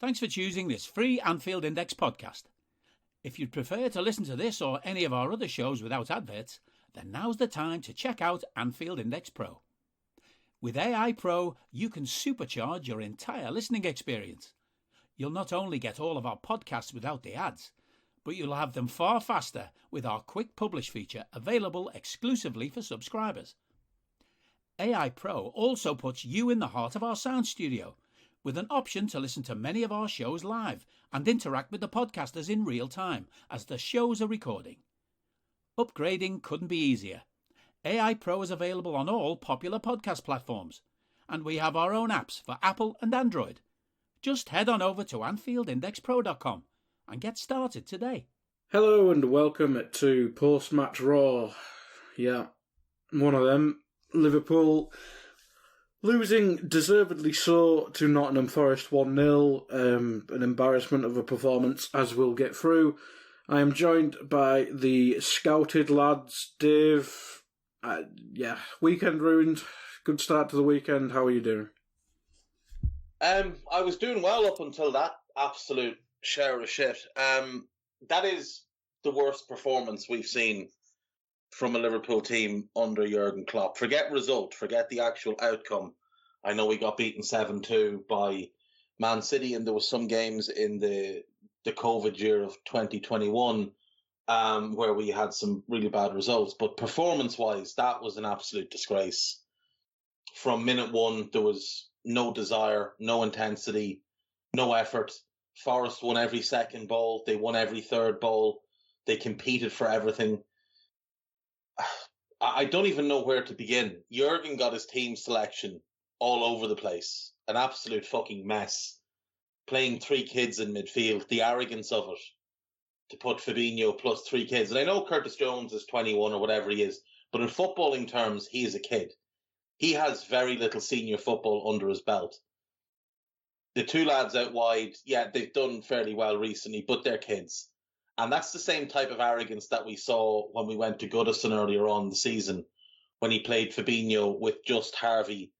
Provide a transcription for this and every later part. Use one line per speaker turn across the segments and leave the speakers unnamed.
Thanks for choosing this free Anfield Index podcast. If you'd prefer to listen to this or any of our other shows without adverts, then now's the time to check out Anfield Index Pro. With AI Pro, you can supercharge your entire listening experience. You'll not only get all of our podcasts without the ads, but you'll have them far faster with our quick publish feature available exclusively for subscribers. AI Pro also puts you in the heart of our sound studio, with an option to listen to many of our shows live and interact with the podcasters in real time as the shows are recording. Upgrading couldn't be easier. AI Pro is available on all popular podcast platforms, and we have our own apps for Apple and Android. Just head on over to AnfieldIndexPro.com and get started today.
Hello and welcome to Post-Match Raw. Yeah, one of them. Liverpool losing deservedly so to Nottingham Forest 1-0. An embarrassment of a performance, as we'll get through. I am joined by the scouted lads. Dave, weekend ruined. Good start to the weekend. How are you doing?
I was doing well up until that absolute shower of shit. That is the worst performance we've seen from a Liverpool team under Jurgen Klopp. Forget result, forget the actual outcome. I know we got beaten 7-2 by Man City, and there was some games in the COVID year of 2021 where we had some really bad results. But performance-wise, that was an absolute disgrace. From minute one, there was no desire, no intensity, no effort. Forest won every second ball. They won every third ball. They competed for everything. I don't even know where to begin. Jurgen got his team selection all over the place. An absolute fucking mess. Playing three kids in midfield. The arrogance of it. To put Fabinho plus three kids. And I know Curtis Jones is 21 or whatever he is. But in footballing terms, he is a kid. He has very little senior football under his belt. The two lads out wide, yeah, they've done fairly well recently, but they're kids. And that's the same type of arrogance that we saw when we went to Goodison earlier on in the season, when he played Fabinho with just Harvey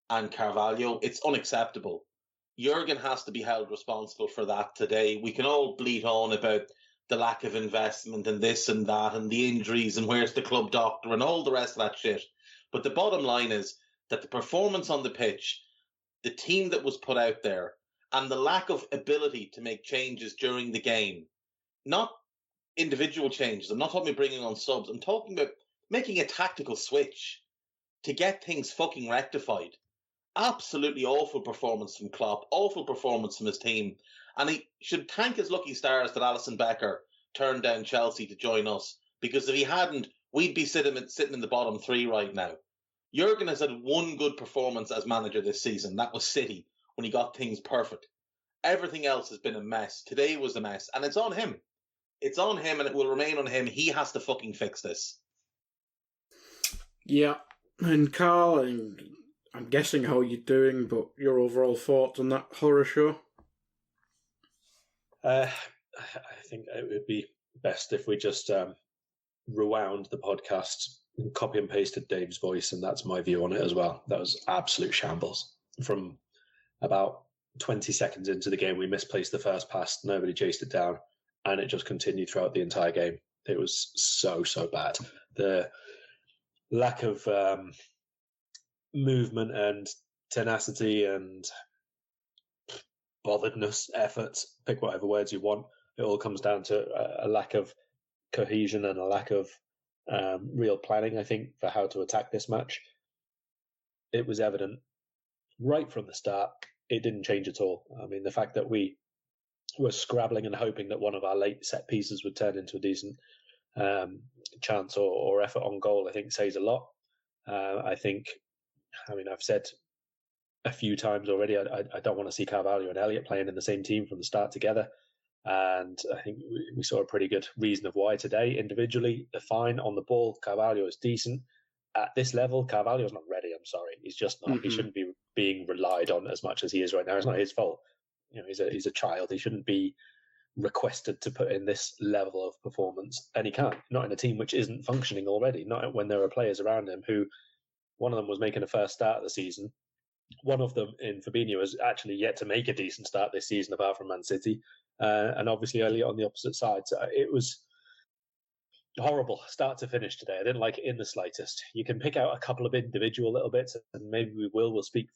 and Carvalho. It's unacceptable. Jurgen has to be held responsible for that today. We can all bleat on about the lack of investment and this and that and the injuries and where's the club doctor and all the rest of that shit. But the bottom line is that the performance on the pitch, the team that was put out there, and the lack of ability to make changes during the game, not individual changes. I'm not talking about bringing on subs. I'm talking about making a tactical switch to get things fucking rectified. Absolutely awful performance from Klopp. Awful performance from his team. And he should thank his lucky stars that Alisson Becker turned down Chelsea to join us. Because if he hadn't, we'd be sitting in the bottom three right now. Jurgen has had one good performance as manager this season. That was City, when he got things perfect. Everything else has been a mess. Today was a mess. And it's on him. It's on him and it will remain on him. He has to fucking fix this.
Yeah. And Karl, I'm guessing how you're doing, but your overall thoughts on that horror show?
I think it would be best if we just rewound the podcast and copy and pasted Dave's voice, and that's my view on it as well. That was absolute shambles. From about 20 seconds into the game, we misplaced the first pass, nobody chased it down, and it just continued throughout the entire game. It was so bad. The lack of movement and tenacity and botheredness, effort, pick whatever words you want, it all comes down to a lack of cohesion and a lack of real planning, I think, for how to attack this match. It was evident right from the start. It didn't change at all. I mean, the fact that we were scrabbling and hoping that one of our late set pieces would turn into a decent chance or effort on goal, I think says a lot. I've said a few times already, I don't want to see Carvalho and Elliott playing in the same team from the start together. And I think we saw a pretty good reason of why today. Individually, they're fine on the ball. Carvalho is decent. At this level, Carvalho's not ready. I'm sorry. He's just not. Mm-hmm. He shouldn't be being relied on as much as he is right now. It's not his fault. You know, he's a child. He shouldn't be requested to put in this level of performance. And he can't. Not in a team which isn't functioning already. Not when there are players around him who, one of them was making a first start of the season One of them in Fabinho has actually yet to make a decent start this season, apart from Man City, and obviously Elliot on the opposite side. So it was horrible start to finish today. I didn't like it in the slightest. You can pick out a couple of individual little bits, and maybe we'll speak,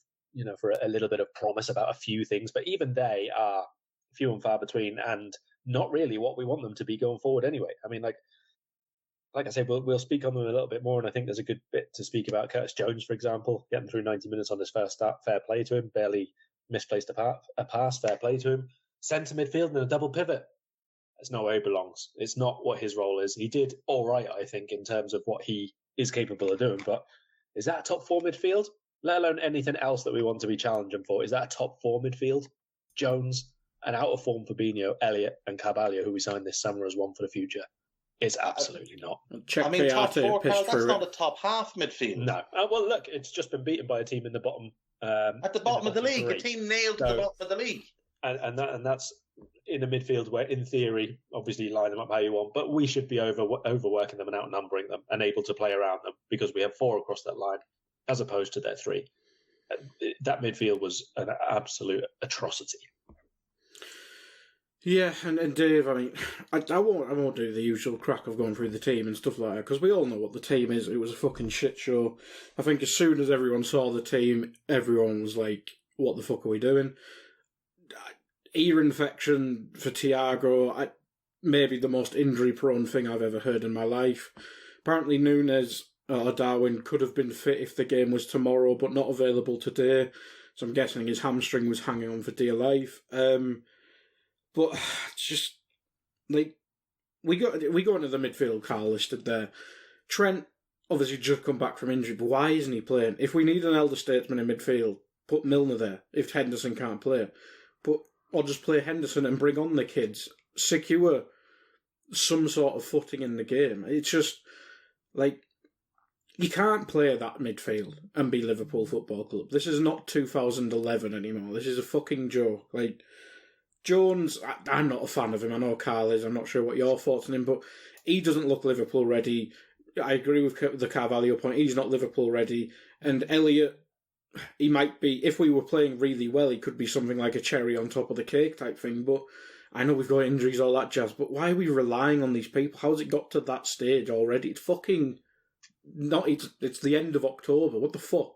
for a little bit of promise about a few things, but even they are few and far between, and not really what we want them to be going forward anyway. I mean, like I said, we'll speak on them a little bit more, and I think there's a good bit to speak about. Curtis Jones, for example, getting through 90 minutes on his first start, fair play to him. Barely misplaced a pass, fair play to him. Centre midfield and a double pivot. That's not where he belongs. It's not what his role is. He did all right, I think, in terms of what he is capable of doing, but is that a top four midfield? Let alone anything else that we want to be challenging for. Is that a top four midfield? Jones, an out of form Fabinho, Elliot, and Carvalho, who we signed this summer as one for the future, is absolutely not.
I mean, top four, Karl, that's not a top half midfield.
No. Well, look, it's just been beaten by a team in the bottom.
At the bottom of the league,
three.
a team nailed to the bottom of the league,
and that's in a midfield where, in theory, obviously you line them up how you want, but we should be overworking them and outnumbering them and able to play around them because we have four across that line as opposed to their three. That midfield was an absolute atrocity.
Yeah, and Dave, I mean, I won't do the usual crack of going through the team and stuff like that, because we all know what the team is. It was a fucking shit show. I think as soon as everyone saw the team, everyone was like, what the fuck are we doing? Ear infection for Thiago, maybe the most injury-prone thing I've ever heard in my life. Apparently Nunes or Darwin could have been fit if the game was tomorrow, but not available today, so I'm guessing his hamstring was hanging on for dear life. But it's just like we go into the midfield. Karl listed there. Trent obviously just come back from injury, but why isn't he playing? If we need an elder statesman in midfield, put Milner there. If Henderson can't play, or just play Henderson and bring on the kids. Secure some sort of footing in the game. It's just like you can't play that midfield and be Liverpool Football Club. This is not 2011 anymore. This is a fucking joke. Like. Jones, I'm not a fan of him. I know Karl is. I'm not sure what your thoughts on him, but he doesn't look Liverpool ready. I agree with the Carvalho point. He's not Liverpool ready. And Elliot, he might be, if we were playing really well, he could be something like a cherry on top of the cake type thing. But I know we've got injuries, all that jazz, but why are we relying on these people? How's it got to that stage already? It's fucking not. It's the end of October. What the fuck?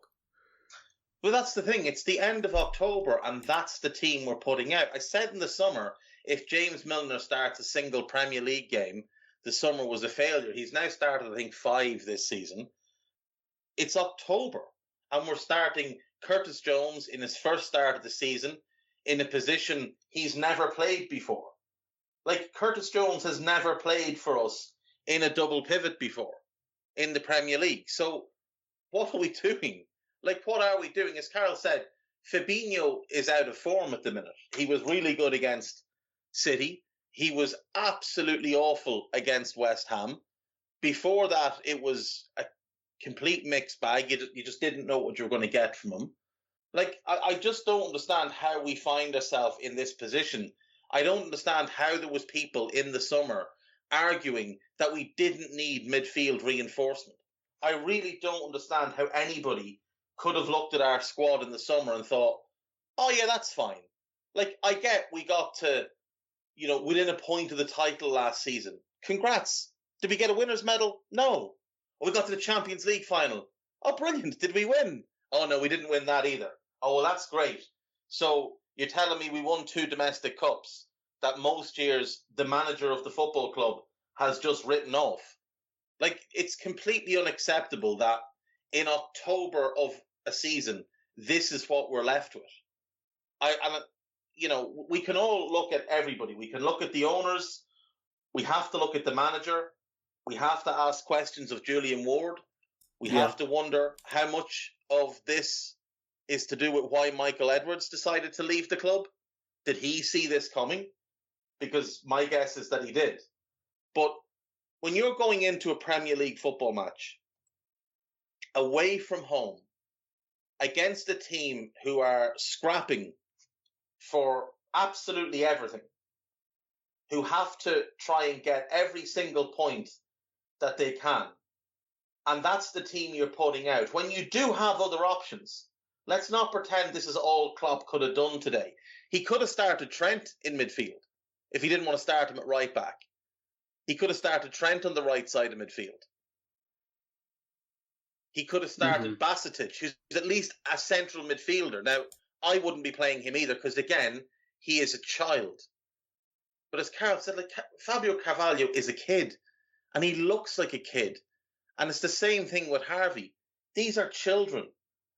Well, that's the thing. It's the end of October, and that's the team we're putting out. I said in the summer, if James Milner starts a single Premier League game, the summer was a failure. He's now started, I think, 5 this season. It's October, and we're starting Curtis Jones in his first start of the season in a position he's never played before. Like, Curtis Jones has never played for us in a double pivot before in the Premier League. So what are we doing? Like, what are we doing? As Karl said, Fabinho is out of form at the minute. He was really good against City. He was absolutely awful against West Ham. Before that, it was a complete mixed bag. You just didn't know what you were going to get from him. Like, I just don't understand how we find ourselves in this position. I don't understand how there was people in the summer arguing that we didn't need midfield reinforcement. I really don't understand how anybody could have looked at our squad in the summer and thought, oh yeah, that's fine. Like, I get we got to, within a point of the title last season. Congrats. Did we get a winner's medal? No. We got to the Champions League final. Oh, brilliant. Did we win? Oh, no, we didn't win that either. Oh, well, that's great. So you're telling me we won 2 domestic cups that most years the manager of the football club has just written off. Like, it's completely unacceptable that in October of a season, this is what we're left with. We can all look at everybody. We can look at the owners. We have to look at the manager. We have to ask questions of Julian Ward. We have to wonder how much of this is to do with why Michael Edwards decided to leave the club. Did he see this coming? Because my guess is that he did. But when you're going into a Premier League football match, away from home, against a team who are scrapping for absolutely everything, who have to try and get every single point that they can, and that's the team you're putting out. When you do have other options, Let's not pretend this is all Klopp could have done today. He could have started Trent in midfield if he didn't want to start him at right back. He could have started Trent on the right side of midfield. He could have started Basetic, who's at least a central midfielder. Now, I wouldn't be playing him either because, again, he is a child. But as Karl said, like, Fabio Carvalho is a kid, and he looks like a kid. And it's the same thing with Harvey. These are children,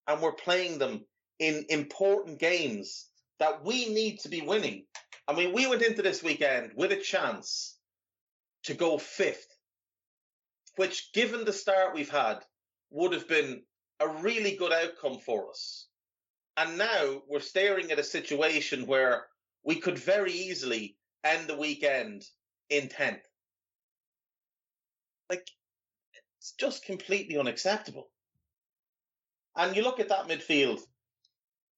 and we're playing them in important games that we need to be winning. I mean, we went into this weekend with a chance to go fifth, which, given the start we've had, would have been a really good outcome for us. And now we're staring at a situation where we could very easily end the weekend in 10th. Like, it's just completely unacceptable. And you look at that midfield,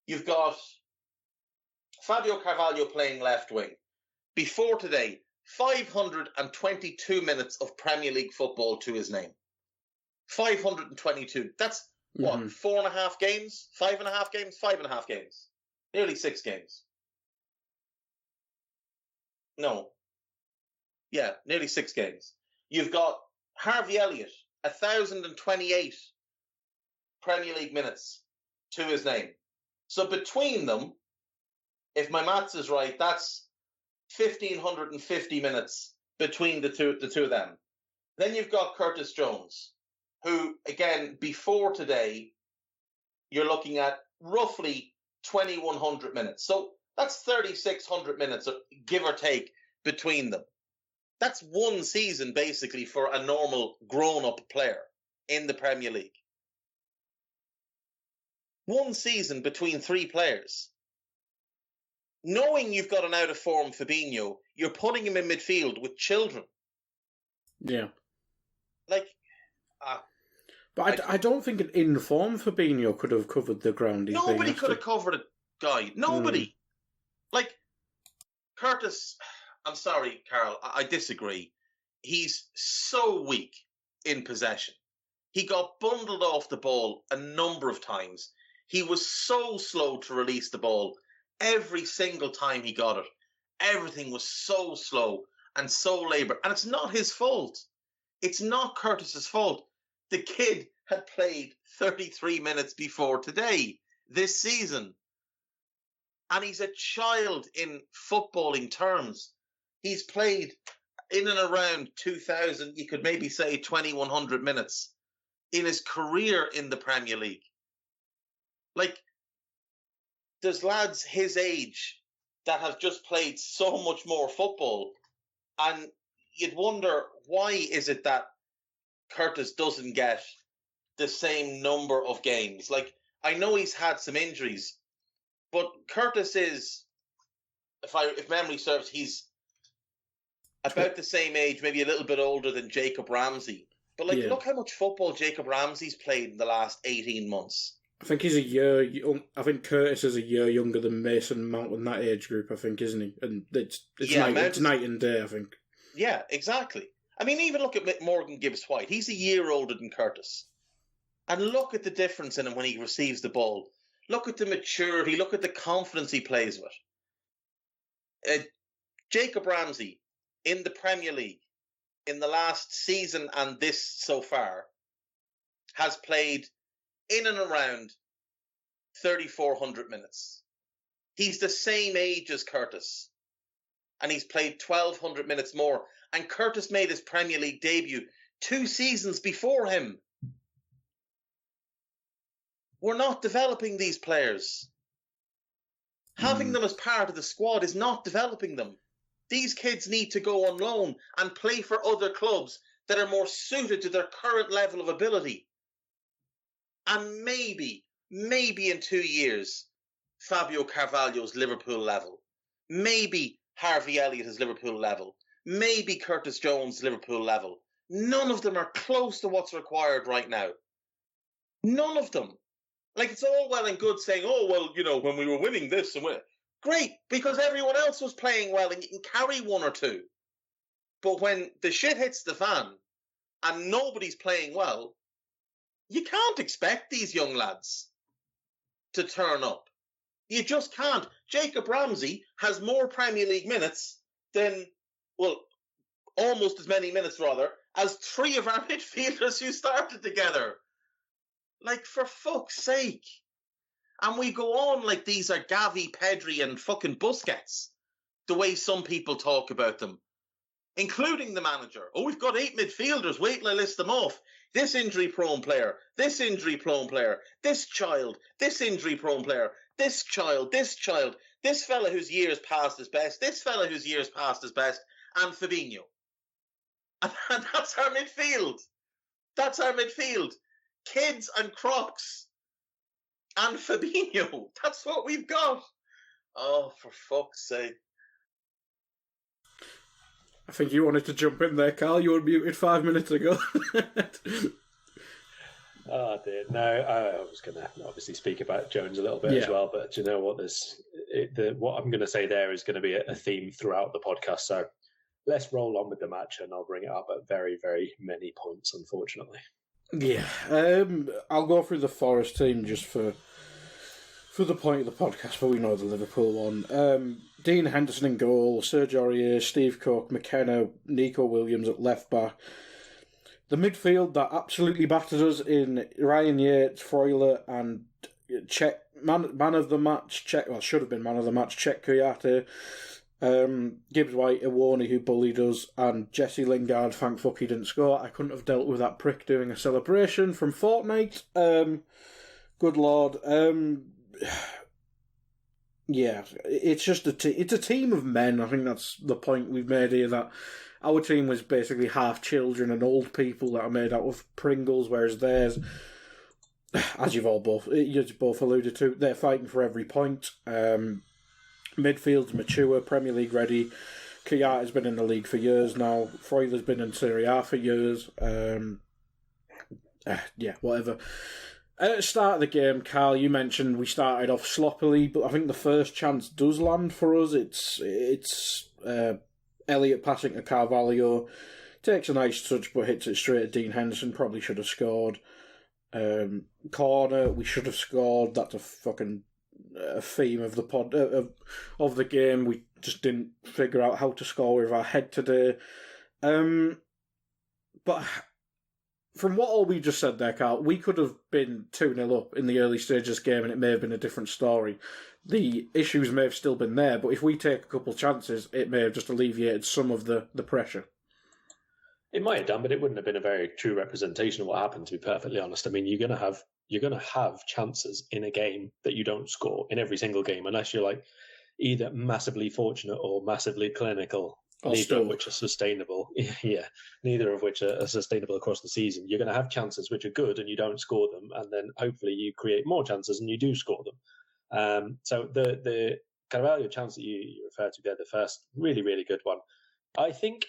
you've got Fabio Carvalho playing left wing. Before today, 522 minutes of Premier League football to his name. 522. That's what, 4.5 games? 5.5 games? 5.5 games. Nearly 6 games. No. Yeah, nearly 6 games. You've got Harvey Elliott, 1,028 Premier League minutes to his name. So between them, if my maths is right, that's 1,550 minutes between the two of them. Then you've got Curtis Jones, who, again, before today, you're looking at roughly 2,100 minutes. So that's 3,600 minutes, give or take, between them. That's one season, basically, for a normal grown-up player in the Premier League. One season between 3 players. Knowing you've got an out-of-form Fabinho, you're putting him in midfield with children.
Yeah.
Like...
But I don't think an in-form Fabinho could have covered the ground.
Nobody could have covered a guy. Nobody. Like, Curtis... I'm sorry, Karl, I disagree. He's so weak in possession. He got bundled off the ball a number of times. He was so slow to release the ball every single time he got it. Everything was so slow and so laboured. And it's not his fault. It's not Curtis's fault. The kid had played 33 minutes before today, this season. And he's a child in footballing terms. He's played in and around 2,000, you could maybe say 2,100 minutes in his career in the Premier League. Like, there's lads his age that have just played so much more football, and you'd wonder, why is it that Curtis doesn't get the same number of games? Like, I know he's had some injuries, but Curtis is, if memory serves, he's about the same age, maybe a little bit older than Jacob Ramsey. But, like, look how much football Jacob Ramsey's played in the last 18 months.
I think he's a year young. I think Curtis is a year younger than Mason Mount in that age group, I think, isn't he? And it's night and day, I think.
Yeah, exactly. I mean, even look at Morgan Gibbs-White. He's a year older than Curtis. And look at the difference in him when he receives the ball. Look at the maturity. Look at the confidence he plays with. Jacob Ramsey, in the Premier League, in the last season and this so far, has played in and around 3,400 minutes. He's the same age as Curtis, and he's played 1,200 minutes more. And Curtis made his Premier League debut 2 seasons before him. We're not developing these players. Having them as part of the squad is not developing them. These kids need to go on loan and play for other clubs that are more suited to their current level of ability. And maybe in 2 years, Fabio Carvalho's Liverpool level. Maybe Harvey Elliott is Liverpool level. Maybe Curtis Jones Liverpool level. None of them are close to what's required right now. None of them. Like, it's all well and good saying, oh, well, you know, when we were winning this and winning. Great, because everyone else was playing well and you can carry 1 or 2. But when the shit hits the fan and nobody's playing well, you can't expect these young lads. to turn up. You just can't. Jacob Ramsey has more Premier League minutes than, well, almost as many minutes, rather, as 3 of our midfielders who started together. Like, for fuck's sake. And we go on like these are Gavi, Pedri and fucking Busquets, the way some people talk about them, including the manager. Oh, we've got 8 midfielders. Wait till I list them off. This injury-prone player, this injury-prone player, this child, this injury-prone player, this child, this fella whose years past his best, this fella whose years past his best, and Fabinho. And that's our midfield. That's our midfield. Kids and Crocs. And Fabinho. That's what we've got. Oh, for fuck's sake.
I think you wanted to jump in there, Karl. You were muted 5 minutes ago.
Oh dear. No, I was going to obviously speak about Jones a little bit as well, but do you know what? What I'm going to say there is going to be a theme throughout the podcast. So let's roll on with the match, and I'll bring it up at very, very many points, unfortunately.
Yeah. I'll go through the Forest team just for the point of the podcast, but we know the Liverpool one. Dean Henderson in goal, Serge Aurier, Steve Cook, McKenna, Nico Williams at left back. The midfield that absolutely battered us in Ryan Yates, Freuler, and man of the match, should have been man of the match, Czech Kouyaté, Gibbs White, Iwani, who bullied us, and Jesse Lingard, thank fuck he didn't score. I couldn't have dealt with that prick doing a celebration from Fortnite. Good lord. Yeah, it's just it's a team of men. I think that's the point we've made here, that our team was basically half children and old people that are made out of Pringles, whereas theirs, as you both alluded to, they're fighting for every point. Midfield's mature, Premier League ready. Kouyaté's been in the league for years now. Freuler's been in Serie A for years. Yeah, whatever. At the start of the game, Karl, you mentioned we started off sloppily, but I think the first chance does land for us. It's Elliott passing to Carvalho, takes a nice touch but hits it straight at Dean Henderson. Probably should have scored. Corner, we should have scored. That's a fucking theme of the of the game. We just didn't figure out how to score with our head today. But from what all we just said there, Karl, we could have been 2-0 up in the early stages of this game and it may have been a different story. The issues may have still been there, but if we take a couple of chances, it may have just alleviated some of the pressure.
It might have done, but it wouldn't have been a very true representation of what happened, to be perfectly honest. I mean, you're going to have chances in a game that you don't score in every single game, unless you're like either massively fortunate or massively clinical. Neither of which are sustainable. Yeah, neither of which are sustainable across the season. You're going to have chances which are good and you don't score them, and then hopefully you create more chances and you do score them. So the Carvalho chance that you referred to there, the first really, really good one, I think,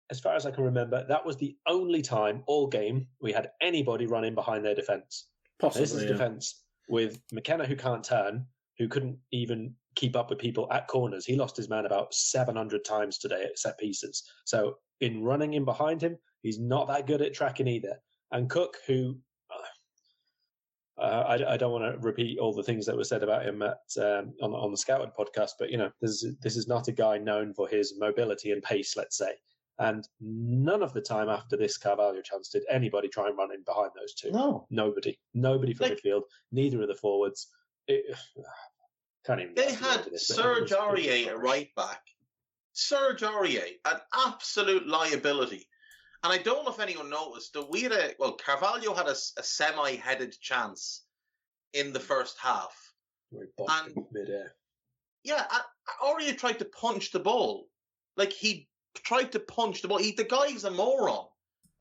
as far as I can remember, that was the only time all game we had anybody run in behind their defence.
Possibly,
this is defence with McKenna, who can't turn, who couldn't even keep up with people at corners. He lost his man about 700 times today at set pieces. So in running in behind him, he's not that good at tracking either. And Cook, who I don't want to repeat all the things that were said about him at on the Scouted podcast, but this is not a guy known for his mobility and pace, let's say. And none of the time after this Carvalho chance did anybody try and run in behind those two.
No,
nobody from midfield. Neither of the forwards.
They had Serge Aurier at right back. Serge Aurier, an absolute liability. And I don't know if anyone noticed that we had Carvalho had a semi-headed chance in the first half.
And mid-air.
Yeah, Aurier tried to punch the ball. Like, he tried to punch the ball. The guy's a moron.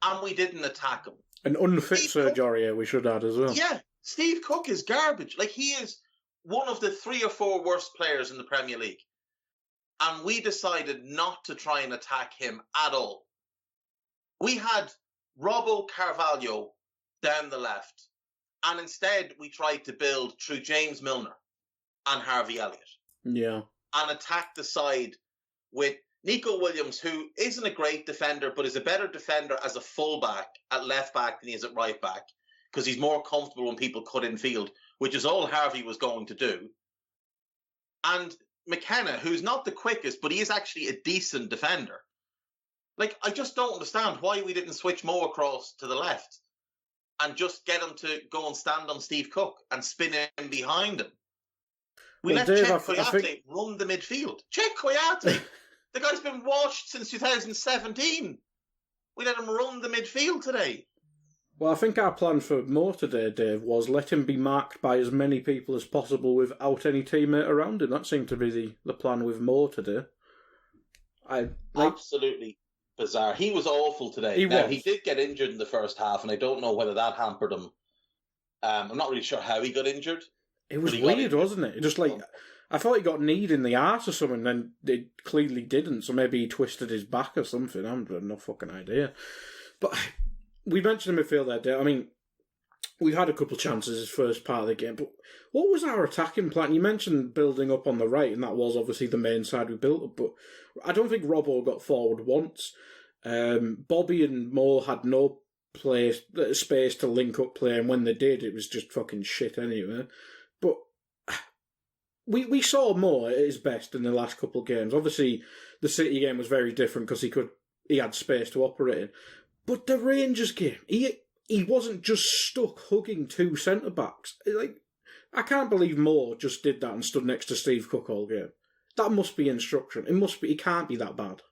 And we didn't attack him.
An unfit Serge Aurier, we should add as well.
Yeah, Steve Cook is garbage. Like, he is one of the 3 or 4 worst players in the Premier League. And we decided not to try and attack him at all. We had Robbo Carvalho down the left. And instead, we tried to build through James Milner and Harvey Elliott.
Yeah.
And attack the side with Nico Williams, who isn't a great defender, but is a better defender as a fullback at left back than he is at right back, because he's more comfortable when people cut in field. which is all Harvey was going to do. And McKenna, who's not the quickest, but he is actually a decent defender. Like, I just don't understand why we didn't switch Mo across to the left and just get him to go and stand on Steve Cook and spin him behind him. We let
Dave,
Chet Kouyaté run the midfield. Chet Kouyaté! The guy's been washed since 2017. We let him run the midfield today.
Well, I think our plan for Mo today, Dave, was let him be marked by as many people as possible without any teammate around him. That seemed to be the plan with Mo today.
Absolutely bizarre. He was awful today. He did get injured in the first half, and I don't know whether that hampered him. I'm not really sure how he got injured.
It was weird, wasn't it? Just like, I thought he got kneed in the arse or something, and it clearly didn't, so maybe he twisted his back or something. I have no fucking idea. But we mentioned the midfield there, Dave. I mean, we've had a couple of chances this first part of the game, but what was our attacking plan? You mentioned building up on the right, and that was obviously the main side we built up, but I don't think Robbo got forward once. Bobby and Mo had no space to link up play, and when they did, it was just fucking shit anyway. But we saw Mo at his best in the last couple of games. Obviously, the City game was very different because he had space to operate in. But the Rangers game, he wasn't just stuck hugging two centre-backs. Like, I can't believe Mo just did that and stood next to Steve Cook all game. That must be instruction. It can't be that bad.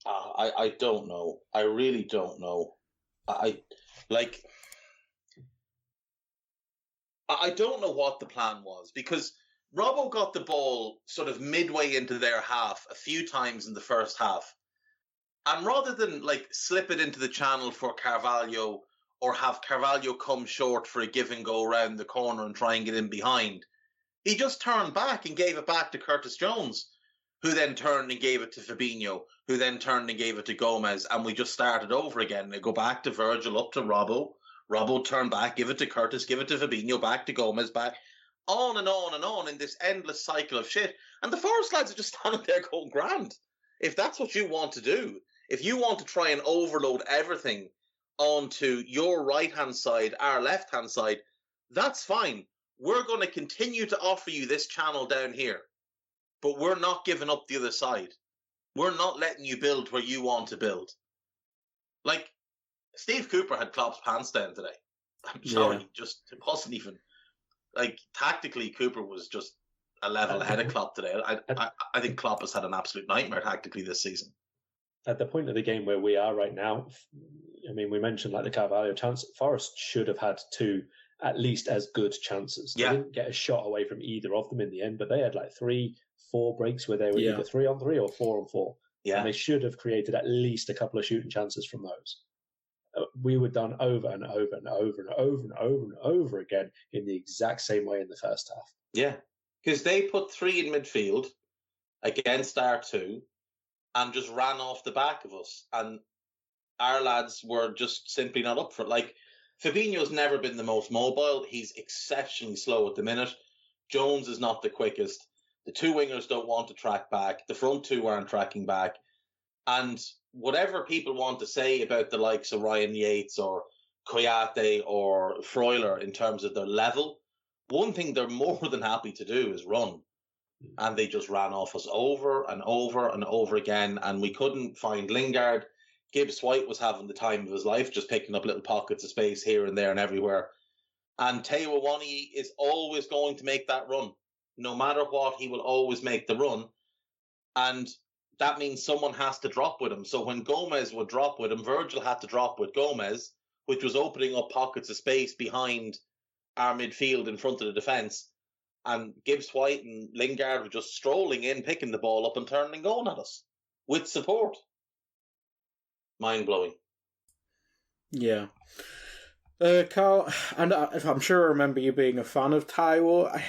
I don't know. I really don't know. I don't know what the plan was, because Robbo got the ball sort of midway into their half a few times in the first half. And rather than slip it into the channel for Carvalho or have Carvalho come short for a give and go around the corner and try and get in behind, he just turned back and gave it back to Curtis Jones, who then turned and gave it to Fabinho, who then turned and gave it to Gomez, and we just started over again. They go back to Virgil, up to Robbo. Robbo turned back, give it to Curtis, give it to Fabinho, back to Gomez, back. On and on and on in this endless cycle of shit. And the Forest lads are just standing there going, grand. If that's what you want to do, if you want to try and overload everything onto your right-hand side, our left-hand side, that's fine. We're going to continue to offer you this channel down here. But we're not giving up the other side. We're not letting you build where you want to build. Like, Steve Cooper had Klopp's pants down today. I'm sorry, just it wasn't even... tactically, Cooper was just a level ahead of Klopp today. I think Klopp has had an absolute nightmare tactically this season.
At the point of the game where we are right now, I mean, we mentioned the Carvalho chance. Forest should have had two at least as good chances. They didn't get a shot away from either of them in the end, but they had 3-4 breaks where they were either 3-on-3 or 4-on-4.
Yeah.
And they should have created at least a couple of shooting chances from those. We were done over and over and over and over and over and over again in the exact same way in the first half.
Yeah, because they put three in midfield against our two and just ran off the back of us. And our lads were just simply not up for it. Fabinho's never been the most mobile. He's exceptionally slow at the minute. Jones is not the quickest. The two wingers don't want to track back. The front two aren't tracking back. And whatever people want to say about the likes of Ryan Yates or Kouyaté or Freuler in terms of their level, one thing they're more than happy to do is run. And they just ran off us over and over and over again. And we couldn't find Lingard. Gibbs White was having the time of his life, just picking up little pockets of space here and there and everywhere. And Taiwo Awoniyi is always going to make that run. No matter what, he will always make the run. And that means someone has to drop with him. So when Gomez would drop with him, Virgil had to drop with Gomez, which was opening up pockets of space behind our midfield in front of the defence. And Gibbs White and Lingard were just strolling in, picking the ball up and turning and going at us with support. Mind-blowing.
Yeah. Karl, and I'm sure I remember you being a fan of Taiwo.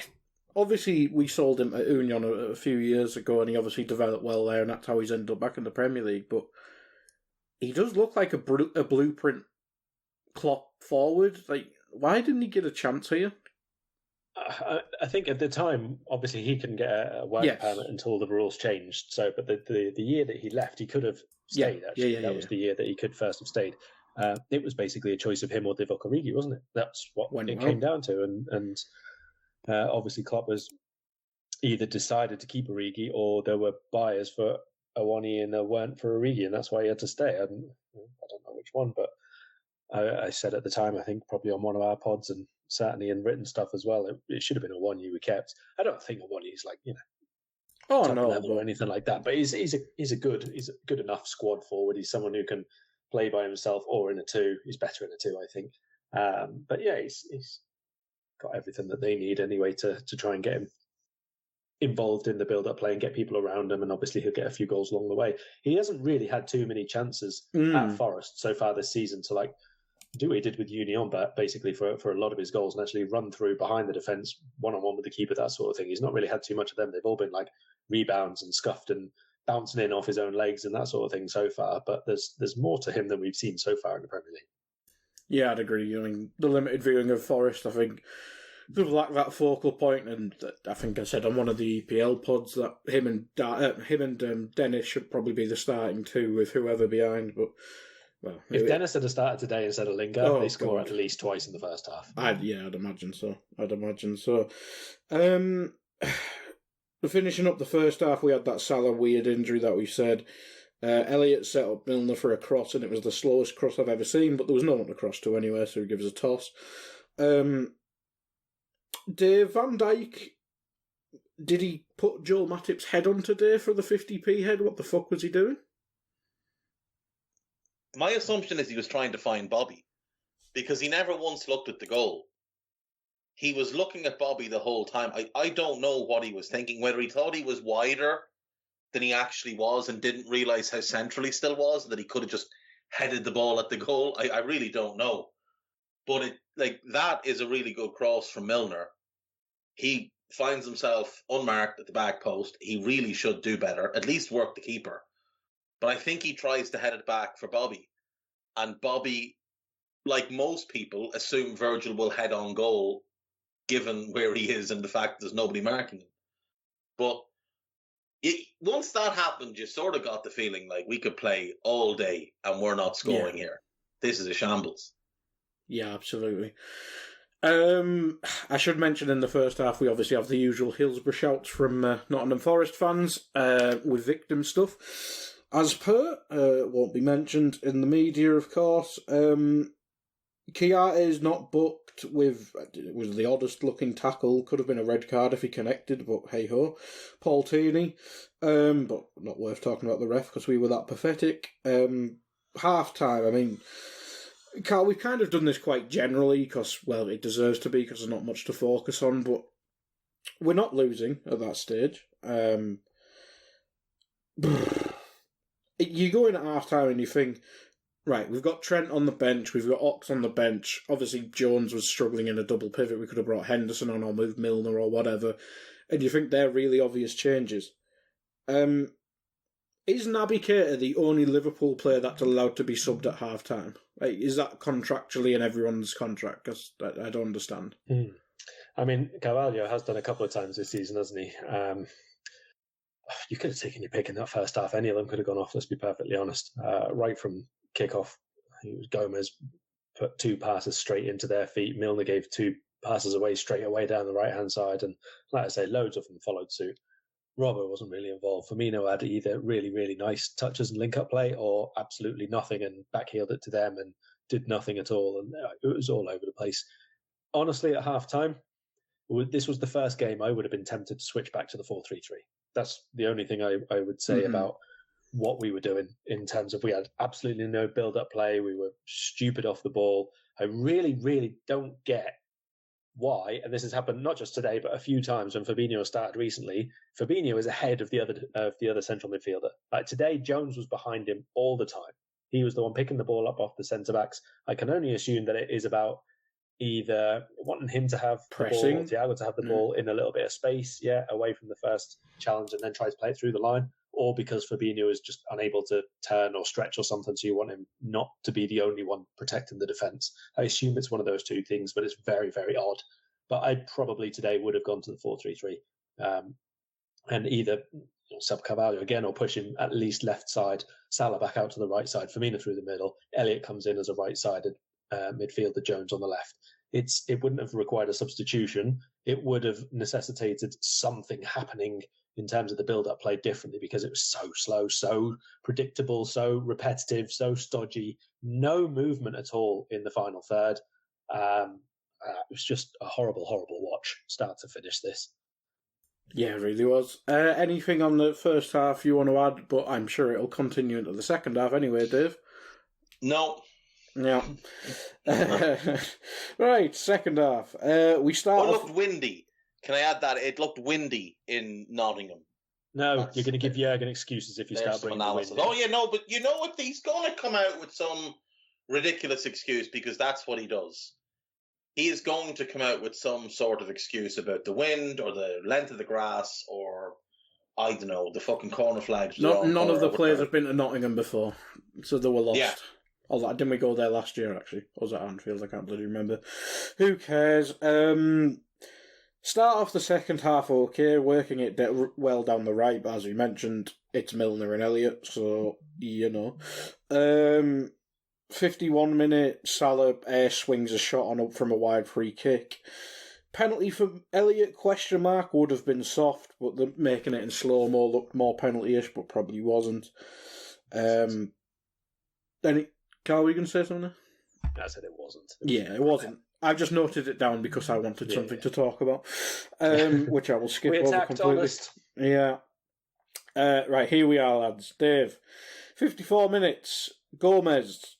Obviously, we sold him at Union a few years ago, and he obviously developed well there, and that's how he's ended up back in the Premier League. But he does look like a blueprint Klopp forward. Why didn't he get a chance here?
I think at the time, obviously, he couldn't get a work permit until the rules changed. So, but the year that he left, he could have stayed. Actually, that was the year that he could first have stayed. It was basically a choice of him or Divock Origi, wasn't it? That's what it came down to, and Obviously, Klopp has either decided to keep Origi or there were buyers for Awani and there weren't for Origi, and that's why he had to stay. I don't know which one, but I said at the time, I think probably on one of our pods and certainly in written stuff as well, it should have been Awani we kept. I don't think Awani is like, top level or anything like that, but he's a good enough squad forward. He's someone who can play by himself or in a two. He's better in a two, I think. But yeah, he's got everything that they need anyway to try and get him involved in the build-up play and get people around him, and obviously he'll get a few goals along the way. He hasn't really had too many chances at Forest so far this season to do what he did with Union, but basically for a lot of his goals and actually run through behind the defence one-on-one with the keeper, that sort of thing. He's not really had too much of them. They've all been like rebounds and scuffed and bouncing in off his own legs and that sort of thing so far, but there's more to him than we've seen so far in the Premier League.
Yeah, I'd agree. I mean, the limited viewing of Forest, I think they've lacked that focal point, and I think I said on one of the EPL pods that him and Dennis should probably be the starting two with whoever behind. But
if Dennis had started today instead of Lingard, they score at least twice in the first half.
I'd imagine so. Finishing up the first half, we had that Salah weird injury that we said. Elliott set up Milner for a cross, and it was the slowest cross I've ever seen, but there was no one to cross to anyway, so he gives a toss. Dave, Van Dijk, did he put Joel Matip's head on today for the 50p head? What the fuck was he doing?
My assumption is he was trying to find Bobby, because he never once looked at the goal. He was looking at Bobby the whole time. I don't know what he was thinking, whether he thought he was wider than he actually was and didn't realise how central he still was, that he could have just headed the ball at the goal. I really don't know. But that is a really good cross from Milner. He finds himself unmarked at the back post. He really should do better, at least work the keeper. But I think he tries to head it back for Bobby. And Bobby, like most people, assume Virgil will head on goal, given where he is and the fact there's nobody marking him. But once that happened, you sort of got the feeling like we could play all day and we're not scoring here. This is a shambles.
Yeah, absolutely. I should mention in the first half we obviously have the usual Hillsborough shouts from Nottingham Forest fans with victim stuff. As per, won't be mentioned in the media, of course. Chiarte is not booked with, it was the oddest looking tackle, could have been a red card if he connected, but hey ho. Paul Tierney, but not worth talking about the ref because we were that pathetic. Half time, I mean, Karl, we've kind of done this quite generally because, well, it deserves to be because there's not much to focus on, but we're not losing at that stage. You go in at half time and you think, right, we've got Trent on the bench, we've got Ox on the bench. Obviously, Jones was struggling in a double pivot. We could have brought Henderson on or moved Milner or whatever. And you think they're really obvious changes. Is Naby Keita the only Liverpool player that's allowed to be subbed at half time? Like, is that contractually in everyone's contract? Because I don't understand.
I mean, Carvalho has done a couple of times this season, hasn't he? You could have taken your pick in that first half. Any of them could have gone off, let's be perfectly honest. Right from kick-off, Gomez put two passes straight into their feet. Milner gave two passes away straight away down the right-hand side. And like I say, loads of them followed suit. Robbo wasn't really involved. Firmino had either really, really nice touches and link-up play or absolutely nothing and backheeled it to them and did nothing at all. And it was all over the place. Honestly, at half-time, this was the first game I would have been tempted to switch back to the 4-3-3. That's the only thing I would say about what we were doing in terms of we had absolutely no build-up play. We were stupid off the ball. I really, really don't get why, and this has happened not just today, but a few times when Fabinho started recently. Fabinho is ahead of the other central midfielder. Like today, Jones was behind him all the time. He was the one picking the ball up off the centre-backs. I can only assume that it is about either wanting him to have pressing, the ball, or Thiago to have the ball in a little bit of space, away from the first challenge and then try to play it through the line, or because Fabinho is just unable to turn or stretch or something, so you want him not to be the only one protecting the defence. I assume it's one of those two things, but it's very, very odd. But I probably today would have gone to the 4-3-3 and either sub Carvalho again or push him at least left side, Salah back out to the right side, Firmino through the middle, Elliott comes in as a right-sided midfielder, Jones on the left. It wouldn't have required a substitution. it would have necessitated something happening in terms of the build-up play differently, because it was so slow, so predictable, so repetitive, so stodgy, no movement at all in the final third. It was just a horrible, horrible watch, start to finish this.
Yeah, it really was. Anything on the first half you want to add? But I'm sure it'll continue into the second half anyway, Dave.
No.
Yeah. Right, second half. We start.
It looked windy. Can I add that? It looked windy in Nottingham.
No, you're going to give Jurgen excuses if you start bringing the wind in.
Oh, yeah, no, but you know what? He's going to come out with some ridiculous excuse, because that's what he does. He is going to come out with some sort of excuse about the wind or the length of the grass or, I don't know, the fucking corner flags.
None of the players have been to Nottingham before, so they were lost.
Yeah.
Although, didn't we go there last year, actually? Or was it Anfield? I can't bloody remember. Who cares? Start off the second half okay, working it well down the right, but as we mentioned, it's Milner and Elliott, so, 51 minute, Salah air swings a shot on up from a wide free kick. Penalty for Elliott, ? Would have been soft, but making it in slow-mo looked more penalty-ish, but probably wasn't. Karl, were you going to say something?
I said it wasn't.
Yeah, it wasn't. I've just noted it down because I wanted something to talk about, which I will skip over completely.
Honest.
Yeah. Right, here we are, lads. Dave, 54 minutes. Gomez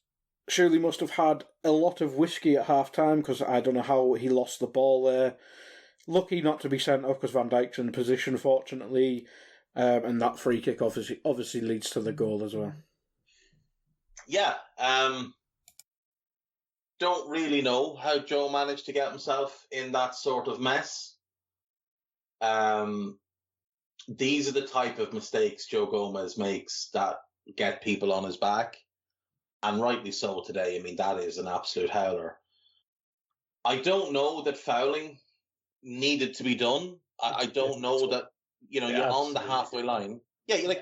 surely must have had a lot of whiskey at half-time, because I don't know how he lost the ball there. Lucky not to be sent off because Van Dijk's in position, fortunately, and that free kick obviously leads to the goal as well.
Yeah, don't really know how Joe managed to get himself in that sort of mess. These are the type of mistakes Joe Gomez makes that get people on his back, and rightly so today. I mean, that is an absolute howler. I don't know that fouling needed to be done. I don't know that, you're on the halfway line. Yeah,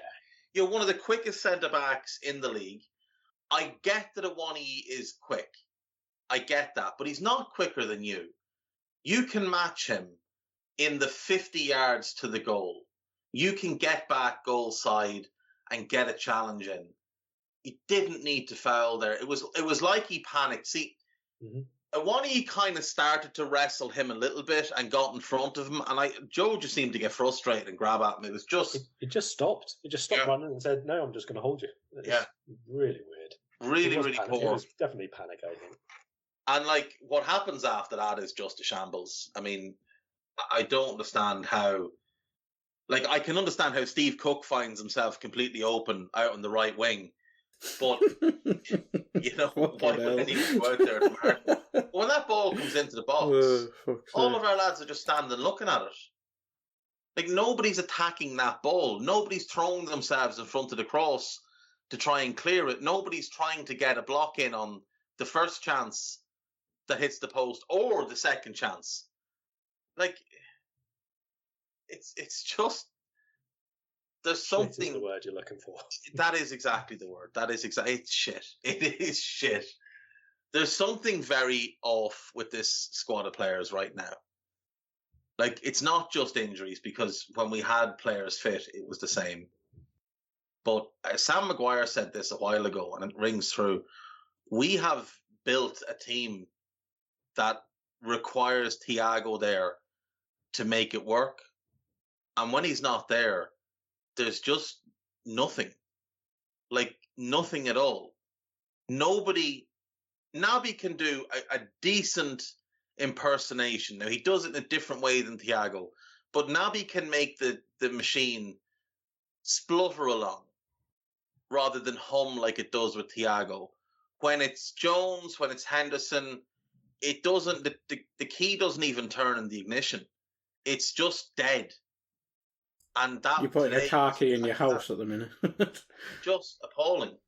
you're one of the quickest centre-backs in the league. I get that Awani is quick. I get that, but he's not quicker than you. You can match him in the 50 yards to the goal. You can get back goal side and get a challenge in. He didn't need to foul there. It was like he panicked. See, Awani kind of started to wrestle him a little bit and got in front of him, and Joe just seemed to get frustrated and grab at him. It was just...
It just stopped. It just stopped running and said, no, I'm just going to hold you. It's really weird.
Really, really poor.
It was definitely panic, I think.
And, what happens after that is just a shambles. I mean, I don't understand how... I can understand how Steve Cook finds himself completely open out on the right wing, but, why would he go out there to mark? When that ball comes into the box, all of our lads are just standing looking at it. Nobody's attacking that ball. Nobody's throwing themselves in front of the cross to try and clear it. Nobody's trying to get a block in on the first chance that hits the post or the second chance. It's just, there's something...
Shit is the word you're looking for.
That is exactly the word. It's shit. It is shit. There's something very off with this squad of players right now. It's not just injuries, because when we had players fit, it was the same. But Sam Maguire said this a while ago, and it rings true. We have built a team that requires Thiago there to make it work. And when he's not there, there's just nothing. Nothing at all. Naby can do a decent impersonation. Now, he does it in a different way than Thiago, but Naby can make the machine splutter along rather than hum like it does with Thiago. When it's Jones, when it's Henderson, it doesn't. The key doesn't even turn in the ignition. It's just dead. And that
you're putting a car key in your house at the minute.
Just appalling.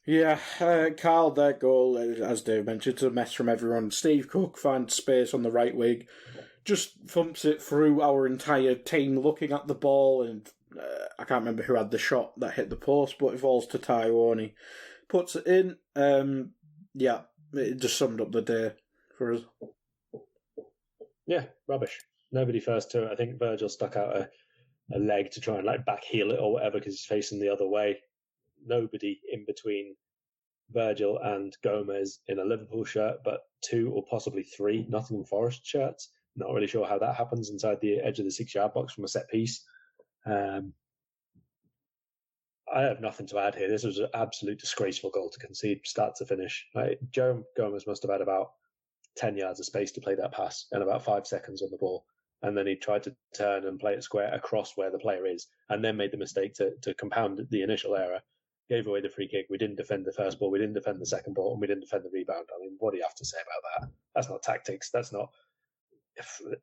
Yeah, Karl, their goal, as Dave mentioned, it's a mess from everyone. Steve Cook finds space on the right wing, just thumps it through our entire team looking at the ball, and I can't remember who had the shot that hit the post, but it falls to Taiwan. Puts it in. It just summed up the day for us.
Yeah, rubbish. Nobody first to it. I think Virgil stuck out a leg to try and like back heel it or whatever because he's facing the other way. Nobody in between Virgil and Gomez in a Liverpool shirt, but 2 or possibly 3 Nottingham Forest shirts. Not really sure how that happens inside the edge of the 6-yard box from a set piece. I have nothing to add here. This was an absolute disgraceful goal to concede, start to finish. Joe Gomez must have had about 10 yards of space to play that pass and about 5 seconds on the ball. And then he tried to turn and play it square across where the player is, and then made the mistake to compound the initial error. Gave away the free kick. We didn't defend the first ball. We didn't defend the second ball. And we didn't defend the rebound. I mean, what do you have to say about that? That's not tactics. That's not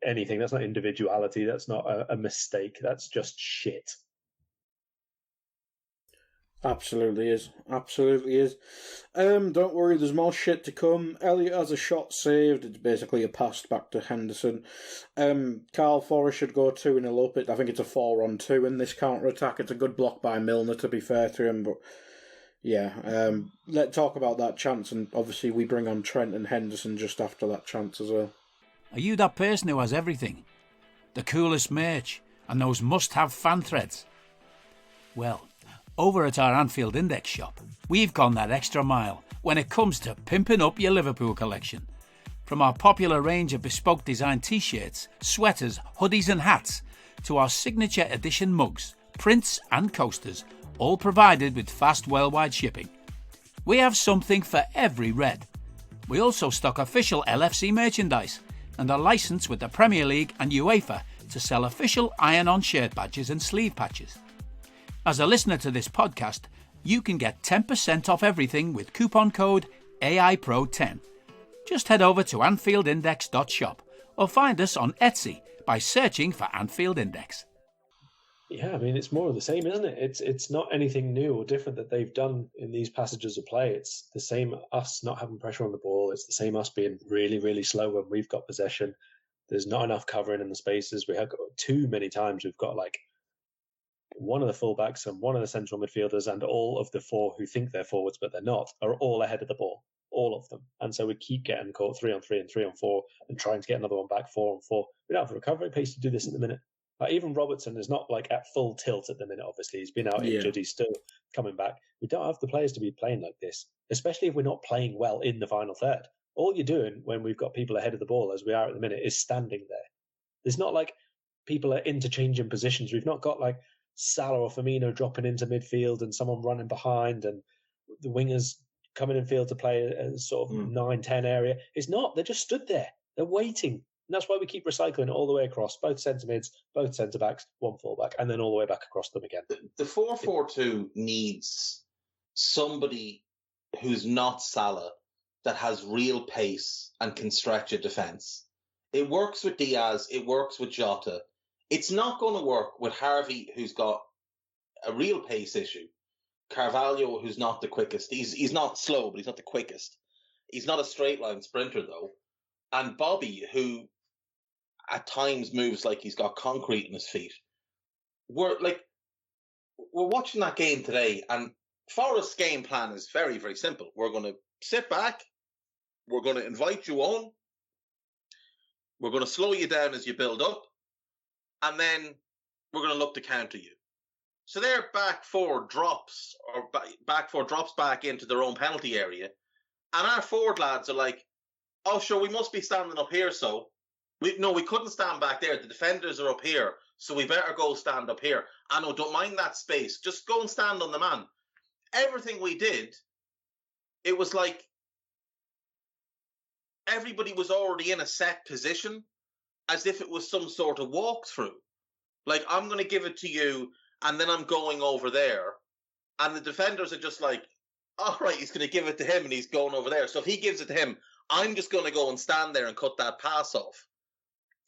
anything. That's not individuality. That's not a mistake. That's just shit.
Absolutely is. Absolutely is. Don't worry, there's more shit to come. Elliott has a shot saved. It's basically a pass back to Henderson. Karl Forest should go 2-0 up. I think it's a 4-on-2 in this counter-attack. It's a good block by Milner, to be fair to him. But yeah, let's talk about that chance. And obviously we bring on Trent and Henderson just after that chance as well.
Are you that person who has everything? The coolest merch and those must-have fan threads? Well, over at our Anfield Index shop, we've gone that extra mile when it comes to pimping up your Liverpool collection. From our popular range of bespoke design t-shirts, sweaters, hoodies and hats, to our signature edition mugs, prints and coasters, all provided with fast worldwide shipping. We have something for every red. We also stock official LFC merchandise and are licensed with the Premier League and UEFA to sell official iron-on shirt badges and sleeve patches. As a listener to this podcast, you can get 10% off everything with coupon code AIPRO10. Just head over to AnfieldIndex.shop or find us on Etsy by searching for Anfield Index.
Yeah, I mean, it's more of the same, isn't it? It's not anything new or different that they've done in these passages of play. It's the same us not having pressure on the ball. It's the same us being really, really slow when we've got possession. There's not enough covering in the spaces. We have got too many times we've got like one of the fullbacks and one of the central midfielders and all of the 4 who think they're forwards but they're not are all ahead of the ball, all of them. And so we keep getting caught 3-on-3 and 3-on-4 and trying to get another one back 4-on-4. We don't have the recovery pace to do this at the minute. Even Robertson is not like at full tilt at the minute, obviously. He's been out injured. He's still coming back. We don't have the players to be playing like this, especially if we're not playing well in the final third. All you're doing when we've got people ahead of the ball, as we are at the minute, is standing there. There's not like people are interchanging positions. We've not got like Salah or Firmino dropping into midfield and someone running behind and the wingers coming in field to play a sort of 9-10 area. It's not. They're just stood there. They're waiting. And that's why we keep recycling it all the way across, both centre mids, both centre backs, one fullback, and then all the way back across them again.
The 4-4-2 needs somebody who's not Salah that has real pace and can stretch a defence. It works with Diaz. It works with Jota. It's not going to work with Harvey, who's got a real pace issue. Carvalho, who's not the quickest. He's not slow, but he's not the quickest. He's not a straight line sprinter, though. And Bobby, who at times moves like he's got concrete in his feet. We're watching that game today, and Forest's game plan is very, very simple. We're going to sit back. We're going to invite you on. We're going to slow you down as you build up. And then we're going to look to counter you. So their back four drops back into their own penalty area. And our forward lads are like, oh, sure, we must be standing up here, so. We couldn't stand back there. The defenders are up here, so we better go stand up here. I know, don't mind that space. Just go and stand on the man. Everything we did, it was like everybody was already in a set position, as if it was some sort of walkthrough. Like, I'm going to give it to you, and then I'm going over there. And the defenders are just like, all right, he's going to give it to him, and he's going over there. So if he gives it to him, I'm just going to go and stand there and cut that pass off.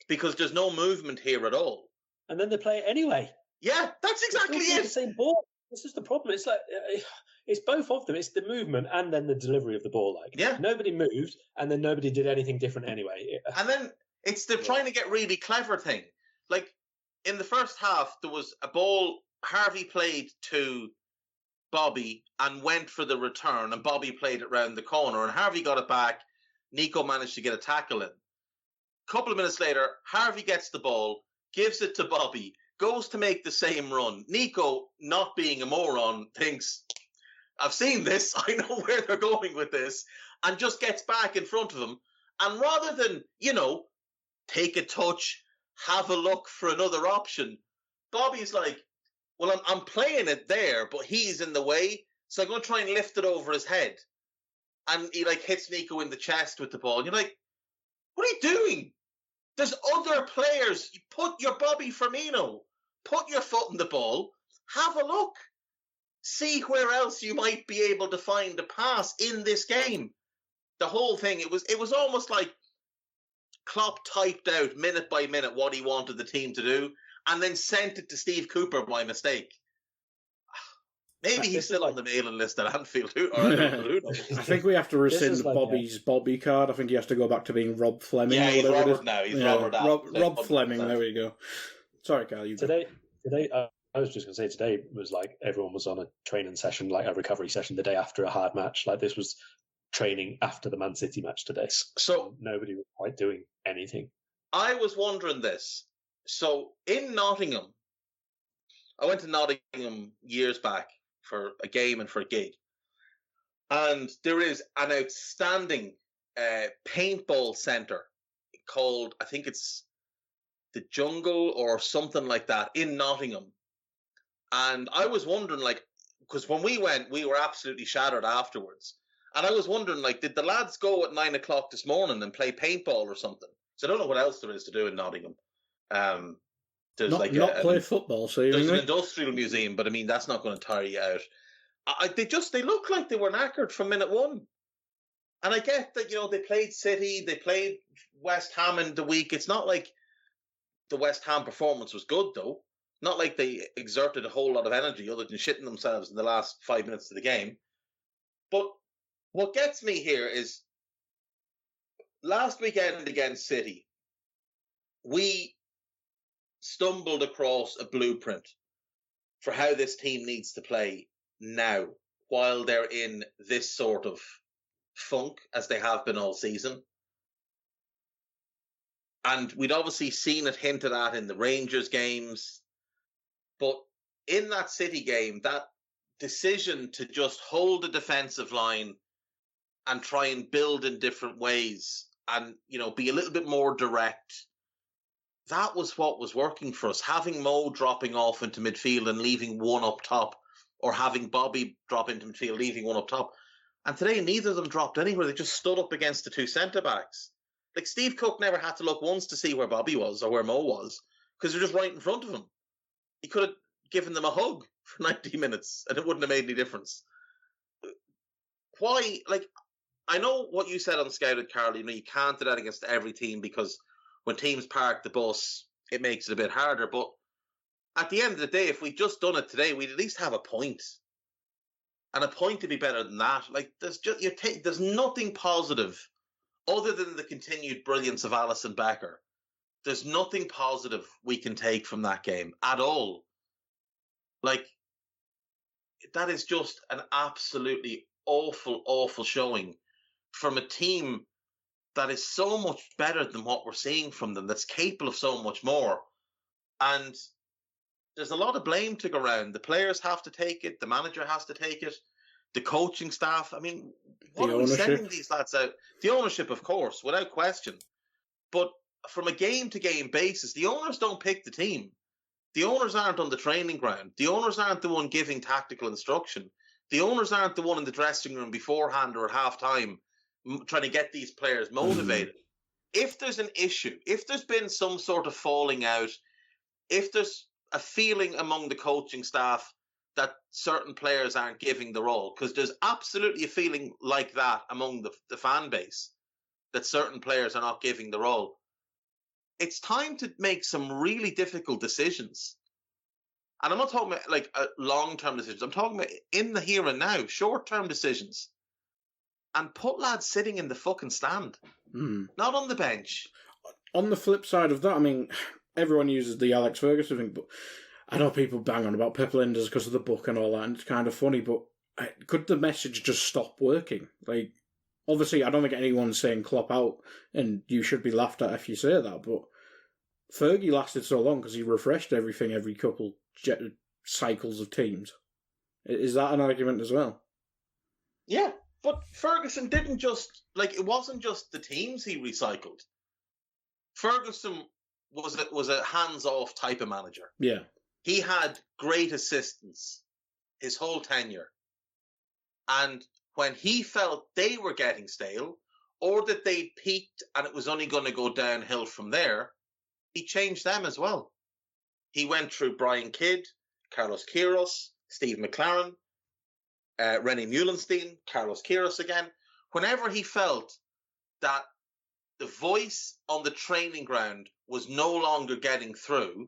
Because there's no movement here at all.
And then they play it anyway.
Yeah, that's exactly it.
The same ball. This is the problem. It's like it's both of them. It's the movement and then the delivery of the ball. Like,
yeah,
nobody moved and then nobody did anything different anyway.
And then it's the trying to get really clever thing. Like in the first half, there was a ball Harvey played to Bobby and went for the return, and Bobby played it round the corner, and Harvey got it back. Nico managed to get a tackle in. Couple of minutes later, Harvey gets the ball, gives it to Bobby, goes to make the same run. Nico, not being a moron, thinks, I've seen this, I know where they're going with this, and just gets back in front of him. And rather than, take a touch, have a look for another option, Bobby's like, well, I'm playing it there, but he's in the way, so I'm going to try and lift it over his head. And he hits Nico in the chest with the ball. And you're like, what are you doing? There's other players. You put your Bobby Firmino, put your foot in the ball, have a look. See where else you might be able to find a pass in this game. The whole thing, it was almost like Klopp typed out minute by minute what he wanted the team to do and then sent it to Steve Cooper by mistake. Maybe he's still on the mailing list at Anfield. Who knows?
I think we have to rescind Bobby's Bobby card. I think he has to go back to being Rob Fleming.
Yeah, he's Robert now. He's Robert.
Rob Fleming. There we go. Sorry, Karl.
Today, I was just going to say, today was like everyone was on a training session, like a recovery session, the day after a hard match. Like this was training after the Man City match today. So nobody was quite doing anything.
I was wondering this. So in Nottingham, I went to Nottingham years back for a game and for a gig. And there is an outstanding paintball centre called, I think it's the Jungle or something like that in Nottingham. And I was wondering, because when we went, we were absolutely shattered afterwards. And I was wondering, did the lads go at 9 o'clock this morning and play paintball or something? So I don't know what else there is to do in Nottingham. There's
not play football. So
there's an industrial museum, but I mean that's not going to tire you out. They look like they were knackered from minute one. And I get that they played City, they played West Ham in the week. It's not like the West Ham performance was good though. Not like they exerted a whole lot of energy other than shitting themselves in the last 5 minutes of the game. But what gets me here is last weekend against City, we stumbled across a blueprint for how this team needs to play now while they're in this sort of funk as they have been all season. And we'd obviously seen it hinted at in the Rangers games. But in that City game, that decision to just hold the defensive line and try and build in different ways and, be a little bit more direct, that was what was working for us. Having Mo dropping off into midfield and leaving one up top, or having Bobby drop into midfield, leaving one up top. And today, neither of them dropped anywhere. They just stood up against the two centre-backs. Steve Cook never had to look once to see where Bobby was or where Mo was, because they're just right in front of him. He could have given them a hug for 90 minutes, and it wouldn't have made any difference. Why? I know what you said on Scouted, Karl. You can't do that against every team because when teams park the bus, it makes it a bit harder. But at the end of the day, if we'd just done it today, we'd at least have a point. And a point to be better than that. There's nothing positive other than the continued brilliance of Alisson Becker. There's nothing positive we can take from that game at all. That is just an absolutely awful, awful showing from a team that is so much better than what we're seeing from them, that's capable of so much more. And there's a lot of blame to go around. The players have to take it. The manager has to take it. The coaching staff. I mean, what are we sending these lads out? The ownership, of course, without question. But from a game-to-game basis, the owners don't pick the team. The owners aren't on the training ground. The owners aren't the one giving tactical instruction. The owners aren't the one in the dressing room beforehand or at half-time trying to get these players motivated. If there's an issue, if there's been some sort of falling out, if there's a feeling among the coaching staff that certain players aren't giving the role, because there's absolutely a feeling like that among the fan base, that certain players are not giving the role, it's time to make some really difficult decisions. And I'm not talking about long-term decisions. I'm talking about in the here and now, short-term decisions. And put lads sitting in the fucking stand, not on the bench.
On the flip side of that, I mean, everyone uses the Alex Ferguson thing, but I know people bang on about Pep Linders because of the book and all that, and it's kind of funny, but could the message just stop working? obviously, I don't think anyone's saying Klopp out, and you should be laughed at if you say that, but Fergie lasted so long because he refreshed everything every couple cycles of teams. Is that an argument as well?
Yeah, but Ferguson didn't just, it wasn't just the teams he recycled. Ferguson was a hands-off type of manager.
Yeah.
He had great assistants his whole tenure. And when he felt they were getting stale, or that they'd peaked and it was only going to go downhill from there, he changed them as well. He went through Brian Kidd, Carlos Queiroz, Steve McLaren, René Muhlenstein, Carlos Queiroz again. Whenever he felt that the voice on the training ground was no longer getting through,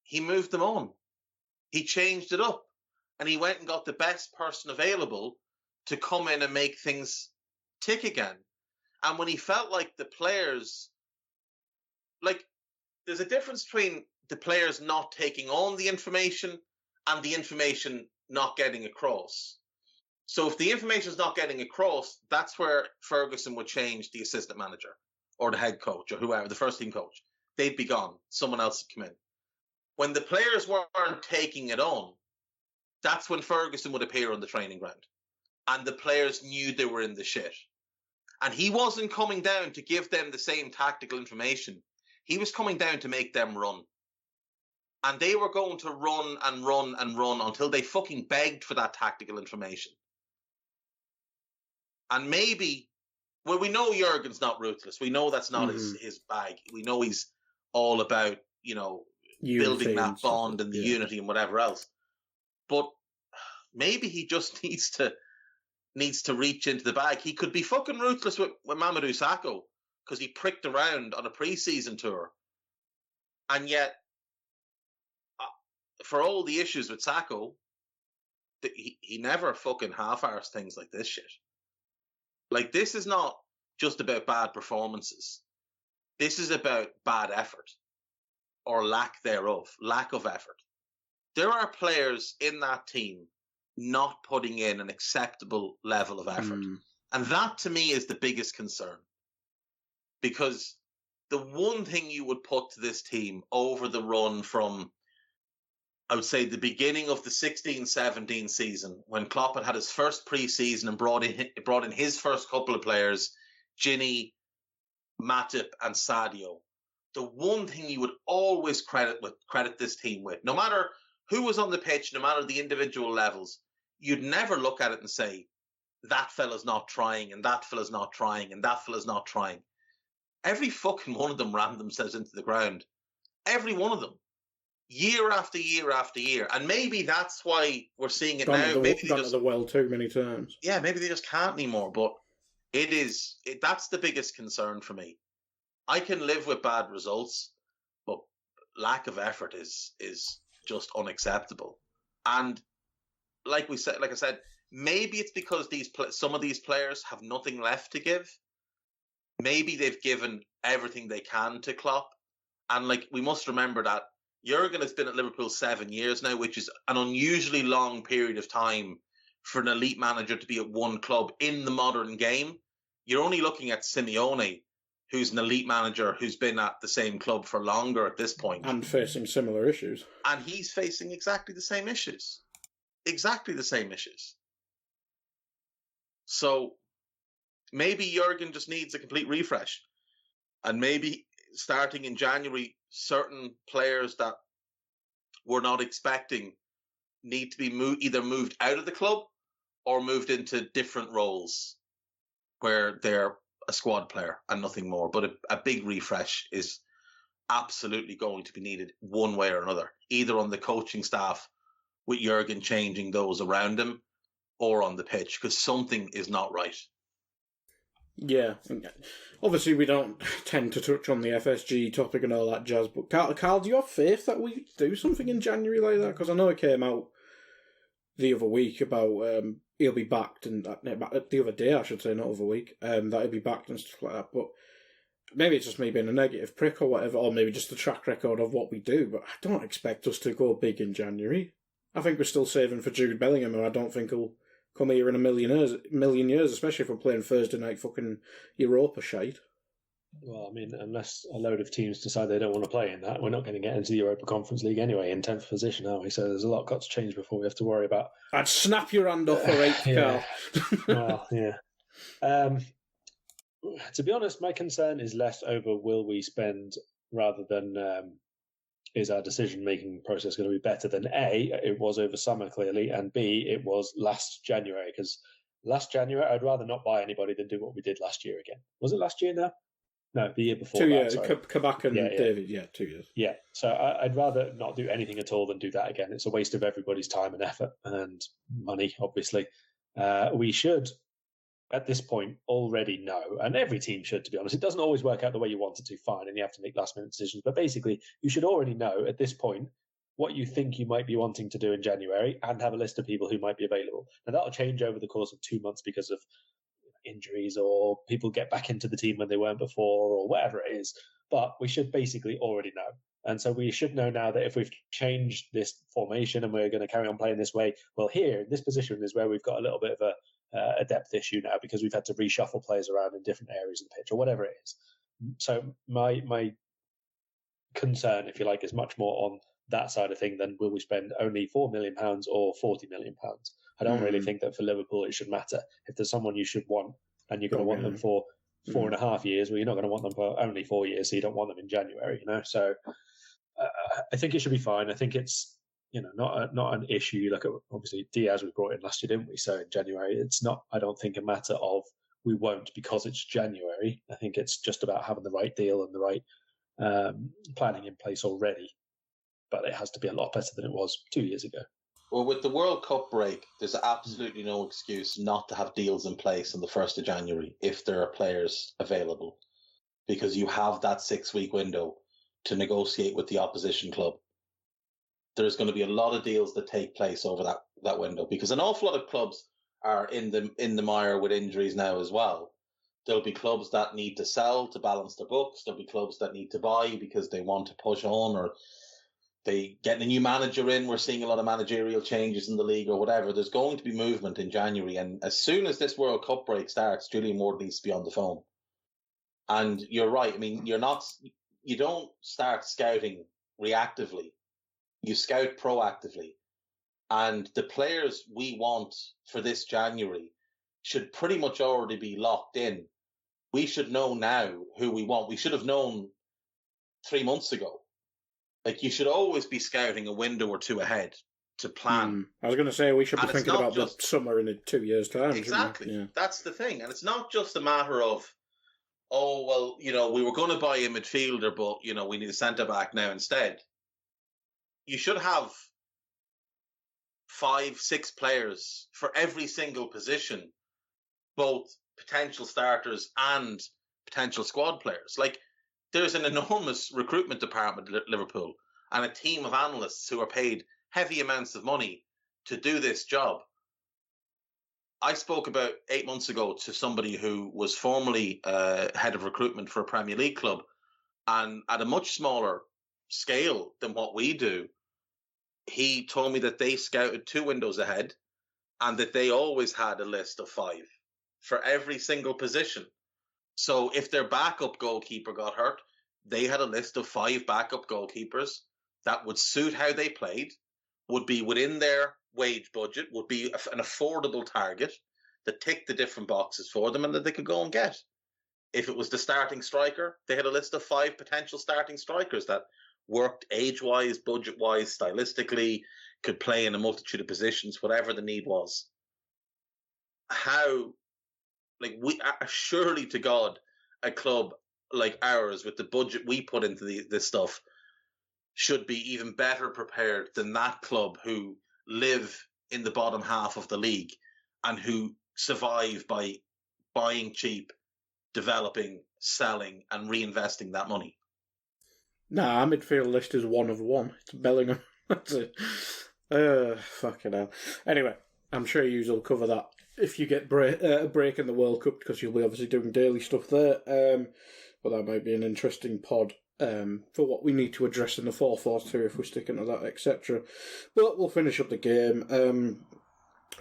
he moved them on. He changed it up. And he went and got the best person available to come in and make things tick again. And when he felt like the players, there's a difference between the players not taking on the information and the information not getting across. So if the information is not getting across, that's where Ferguson would change the assistant manager or the head coach or whoever, the first team coach. They'd be gone. Someone else would come in. When the players weren't taking it on, that's when Ferguson would appear on the training ground. And the players knew they were in the shit. And he wasn't coming down to give them the same tactical information. He was coming down to make them run. And they were going to run and run and run until they fucking begged for that tactical information. And maybe, we know Jurgen's not ruthless. We know that's not his bag. We know he's all about, building that bond and the unity and whatever else. But maybe he just needs to reach into the bag. He could be fucking ruthless with Mamadou Sakho because he pricked around on a pre-season tour. And yet, for all the issues with Sakho, he never fucking half-arsed things like this shit. This is not just about bad performances. This is about bad effort or lack thereof, lack of effort. There are players in that team not putting in an acceptable level of effort. And that, to me, is the biggest concern. Because the one thing you would put to this team over the run from, I would say, the beginning of the 16-17 season, when Klopp had his first pre-season and brought in his first couple of players, Gini, Matip and Sadio, the one thing you would always credit this team with, no matter who was on the pitch, no matter the individual levels, you'd never look at it and say, that fella's not trying, and that fella's not trying, and that fella's not trying. Every fucking one of them ran themselves into the ground. Every one of them. Year after year after year. And maybe that's why we're seeing it now. Maybe they just,
the well too many times.
Yeah, maybe they just can't anymore. But that's the biggest concern for me. I can live with bad results, but lack of effort is just unacceptable. And like I said, maybe it's because some of these players have nothing left to give. Maybe they've given everything they can to Klopp. And we must remember that Jurgen has been at Liverpool 7 years now, which is an unusually long period of time for an elite manager to be at one club in the modern game. You're only looking at Simeone, who's an elite manager who's been at the same club for longer at this point.
And facing similar issues.
And he's facing exactly the same issues. Exactly the same issues. So maybe Jurgen just needs a complete refresh. And maybe starting in January, certain players that we're not expecting need to be either moved out of the club or moved into different roles where they're a squad player and nothing more. But a big refresh is absolutely going to be needed one way or another, either on the coaching staff with Jurgen changing those around him or on the pitch, because something is not right.
Yeah. Obviously, we don't tend to touch on the FSG topic and all that jazz, but Karl, do you have faith that we do something in January like that? Because I know it came out the other week about he'll be backed, and the other day, I should say, not other week, that he'll be backed and stuff like that. But maybe it's just me being a negative prick or whatever, or maybe just the track record of what we do, but I don't expect us to go big in January. I think we're still saving for Jude Bellingham, and I don't think he'll come here in a million years, especially if we're playing Thursday night fucking Europa shite.
Well, I mean, unless a load of teams decide they don't want to play in that, we're not going to get into the Europa Conference League anyway in 10th position, are we? So there's a lot got to change before we have to worry about...
I'd snap your hand off for 8th, Karl.
Well, yeah. To be honest, my concern is less over will we spend rather than is our decision-making process going to be better than A, it was over summer clearly, and B, it was last January, because last January I'd rather not buy anybody than do what we did last year again. Was it last year now? No, the year before.
2 years. Kabak and David, 2 years.
Yeah, so I'd rather not do anything at all than do that again. It's a waste of everybody's time and effort and money, obviously. We should, at this point, already know, and every team should, to be honest. It doesn't always work out the way you want it to, fine, and you have to make last-minute decisions. But basically, you should already know, at this point, what you think you might be wanting to do in January and have a list of people who might be available. Now, that'll change over the course of 2 months because of injuries or people get back into the team when they weren't before or whatever it is. But we should basically already know. And so we should know now that if we've changed this formation and we're going to carry on playing this way, well, here, this position is where we've got a little bit of a depth issue now because we've had to reshuffle players around in different areas of the pitch or whatever it is. So my concern, if you like, is much more on that side of thing than will we spend only £4 million or £40 million. I don't really think that for Liverpool it should matter. If there's someone you should want and you're going to want them for 4.5 years, well, you're not going to want them for only 4 years, so you don't want them in January, you know. So I think it should be fine. I think it's, you know, not an issue. You look at, obviously, Diaz we brought in last year, didn't we? So in January, it's not, I don't think, a matter of we won't because it's January. I think it's just about having the right deal and the right planning in place already. But it has to be a lot better than it was 2 years ago.
Well, with the World Cup break, there's absolutely no excuse not to have deals in place on the 1st of January if there are players available, because you have that 6-week window to negotiate with the opposition club. There's going to be a lot of deals that take place over that window, because an awful lot of clubs are in the mire with injuries now as well. There'll be clubs that need to sell to balance their books. There'll be clubs that need to buy because they want to push on, or they get a new manager in. We're seeing a lot of managerial changes in the league or whatever. There's going to be movement in January. And as soon as this World Cup break starts, Julian Ward needs to be on the phone. And you're right. I mean, you don't start scouting reactively. You scout proactively. And the players we want for this January should pretty much already be locked in. We should know now who we want. We should have known 3 months ago. Like, you should always be scouting a window or two ahead to plan.
I was going to say we should be thinking about the summer in 2 years' time.
Exactly.
Yeah.
That's the thing. And it's not just a matter of, oh, well, you know, we were going to buy a midfielder, but, you know, we need a centre-back now instead. You should have 5-6 players for every single position, both potential starters and potential squad players. Like, there's an enormous recruitment department at Liverpool and a team of analysts who are paid heavy amounts of money to do this job. I spoke about 8 months ago to somebody who was formerly head of recruitment for a Premier League club, and at a much smaller scale than what we do, he told me that they scouted 2 windows ahead and that they always had a list of 5 for every single position. So if their backup goalkeeper got hurt, they had a list of 5 backup goalkeepers that would suit how they played, would be within their wage budget, would be an affordable target that ticked the different boxes for them and that they could go and get. If it was the starting striker, they had a list of 5 potential starting strikers that worked age-wise, budget-wise, stylistically, could play in a multitude of positions, whatever the need was. We surely to God, a club like ours, with the budget we put into this stuff, should be even better prepared than that club who live in the bottom half of the league and who survive by buying cheap, developing, selling, and reinvesting that money.
Nah, our midfield list is 1 of 1. It's Bellingham. That's it. Fucking hell. Anyway, I'm sure you will cover that if you get a break in the World Cup, because you'll be obviously doing daily stuff there. But that might be an interesting pod for what we need to address in the 4-4-2 if we're sticking to that, etc. But we'll finish up the game.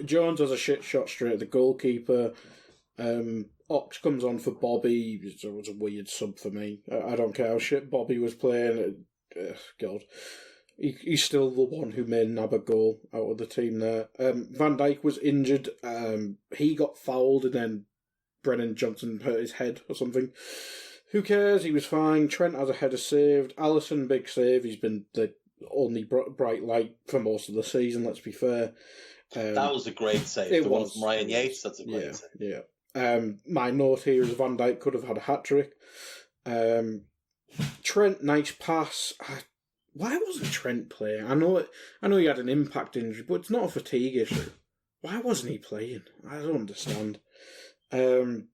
Jones has a shit shot straight at the goalkeeper. Ox comes on for Bobby. It was a weird sub for me. I don't care how shit Bobby was playing. God. He's still the one who made nab a goal out of the team there. Van Dijk was injured. He got fouled and then Brennan Johnson hurt his head or something. Who cares? He was fine. Trent has a header saved. Alisson, big save. He's been the only bright light for most of the season, let's be fair.
That was a great save.
It
the
was.
One from Ryan Yates, that's a great save.
Yeah. My note here is Van Dijk could have had a hat-trick. Trent, nice pass. Why wasn't Trent playing? I know he had an impact injury, but it's not a fatigue issue. Why wasn't he playing? I don't understand. Van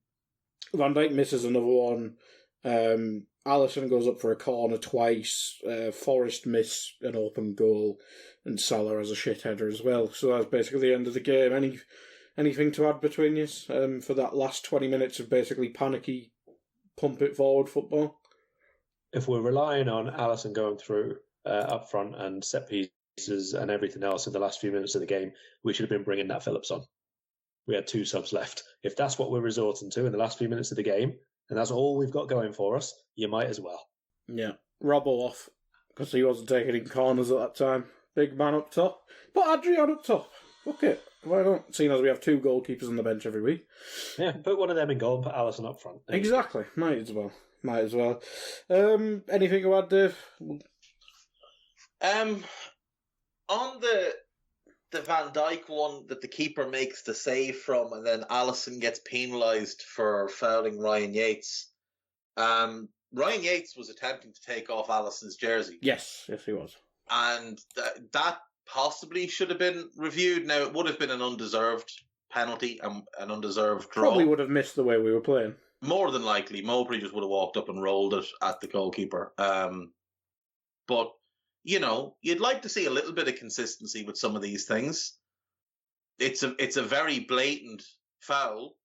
Dijk misses another one. Alisson goes up for a corner twice. Forest miss an open goal, and Salah has a shit header as well. So that's basically the end of the game. Anything to add between you for that last 20 minutes of basically panicky, pump it forward football?
If we're relying on Alisson going through up front and set pieces and everything else in the last few minutes of the game, we should have been bringing Nat Phillips on. We had 2 subs left. If that's what we're resorting to in the last few minutes of the game, and that's all we've got going for us, you might as well.
Yeah. Robbo off, because he wasn't taking in corners at that time. Big man up top. Put Adrian up top. Fuck it. Why not? Seeing as we have 2 goalkeepers on the bench every week.
Yeah, put one of them in goal and put Alisson up front.
Exactly. Might as well. Anything to add, Dave?
On the Van Dijk one that the keeper makes the save from, and then Alisson gets penalised for fouling Ryan Yates. Ryan Yates was attempting to take off Alisson's jersey.
Yes, he was.
And that possibly should have been reviewed. Now, it would have been an undeserved penalty, an undeserved draw.
Probably would have missed the way we were playing.
More than likely. Mowbray just would have walked up and rolled it at the goalkeeper. But, you'd like to see a little bit of consistency with some of these things. It's a very blatant foul,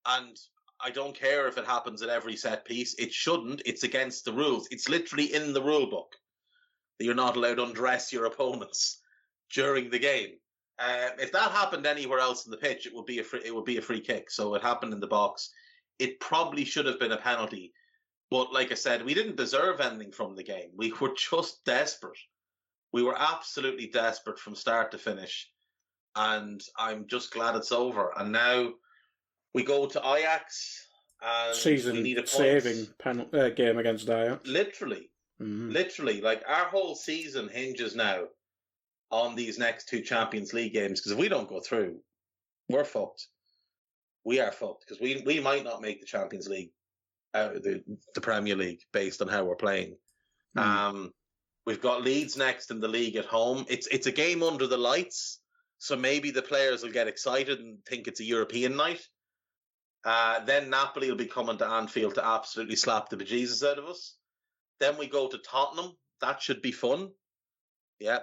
and I don't care if it happens at every set piece. It shouldn't. It's against the rules. It's literally in the rule book that you're not allowed to undress your opponents during the game. If that happened anywhere else in the pitch, it would be a free kick. So it happened in the box. It probably should have been a penalty. But like I said, we didn't deserve anything from the game. We were just desperate. We were absolutely desperate from start to finish. And I'm just glad it's over. And now we go to Ajax. And
season
we need a
saving game against Ajax.
Literally. Mm-hmm. Literally. Like, our whole season hinges now on these next 2 Champions League games. Because if we don't go through, we're fucked. We are fucked. Because we might not make the Champions League out of the Premier League based on how we're playing. We've got Leeds next in the league at home. It's a game under the lights, so maybe the players will get excited and think it's a European night. Then Napoli will be coming to Anfield to absolutely slap the bejesus out of us. Then we go to Tottenham. That should be fun. Yeah,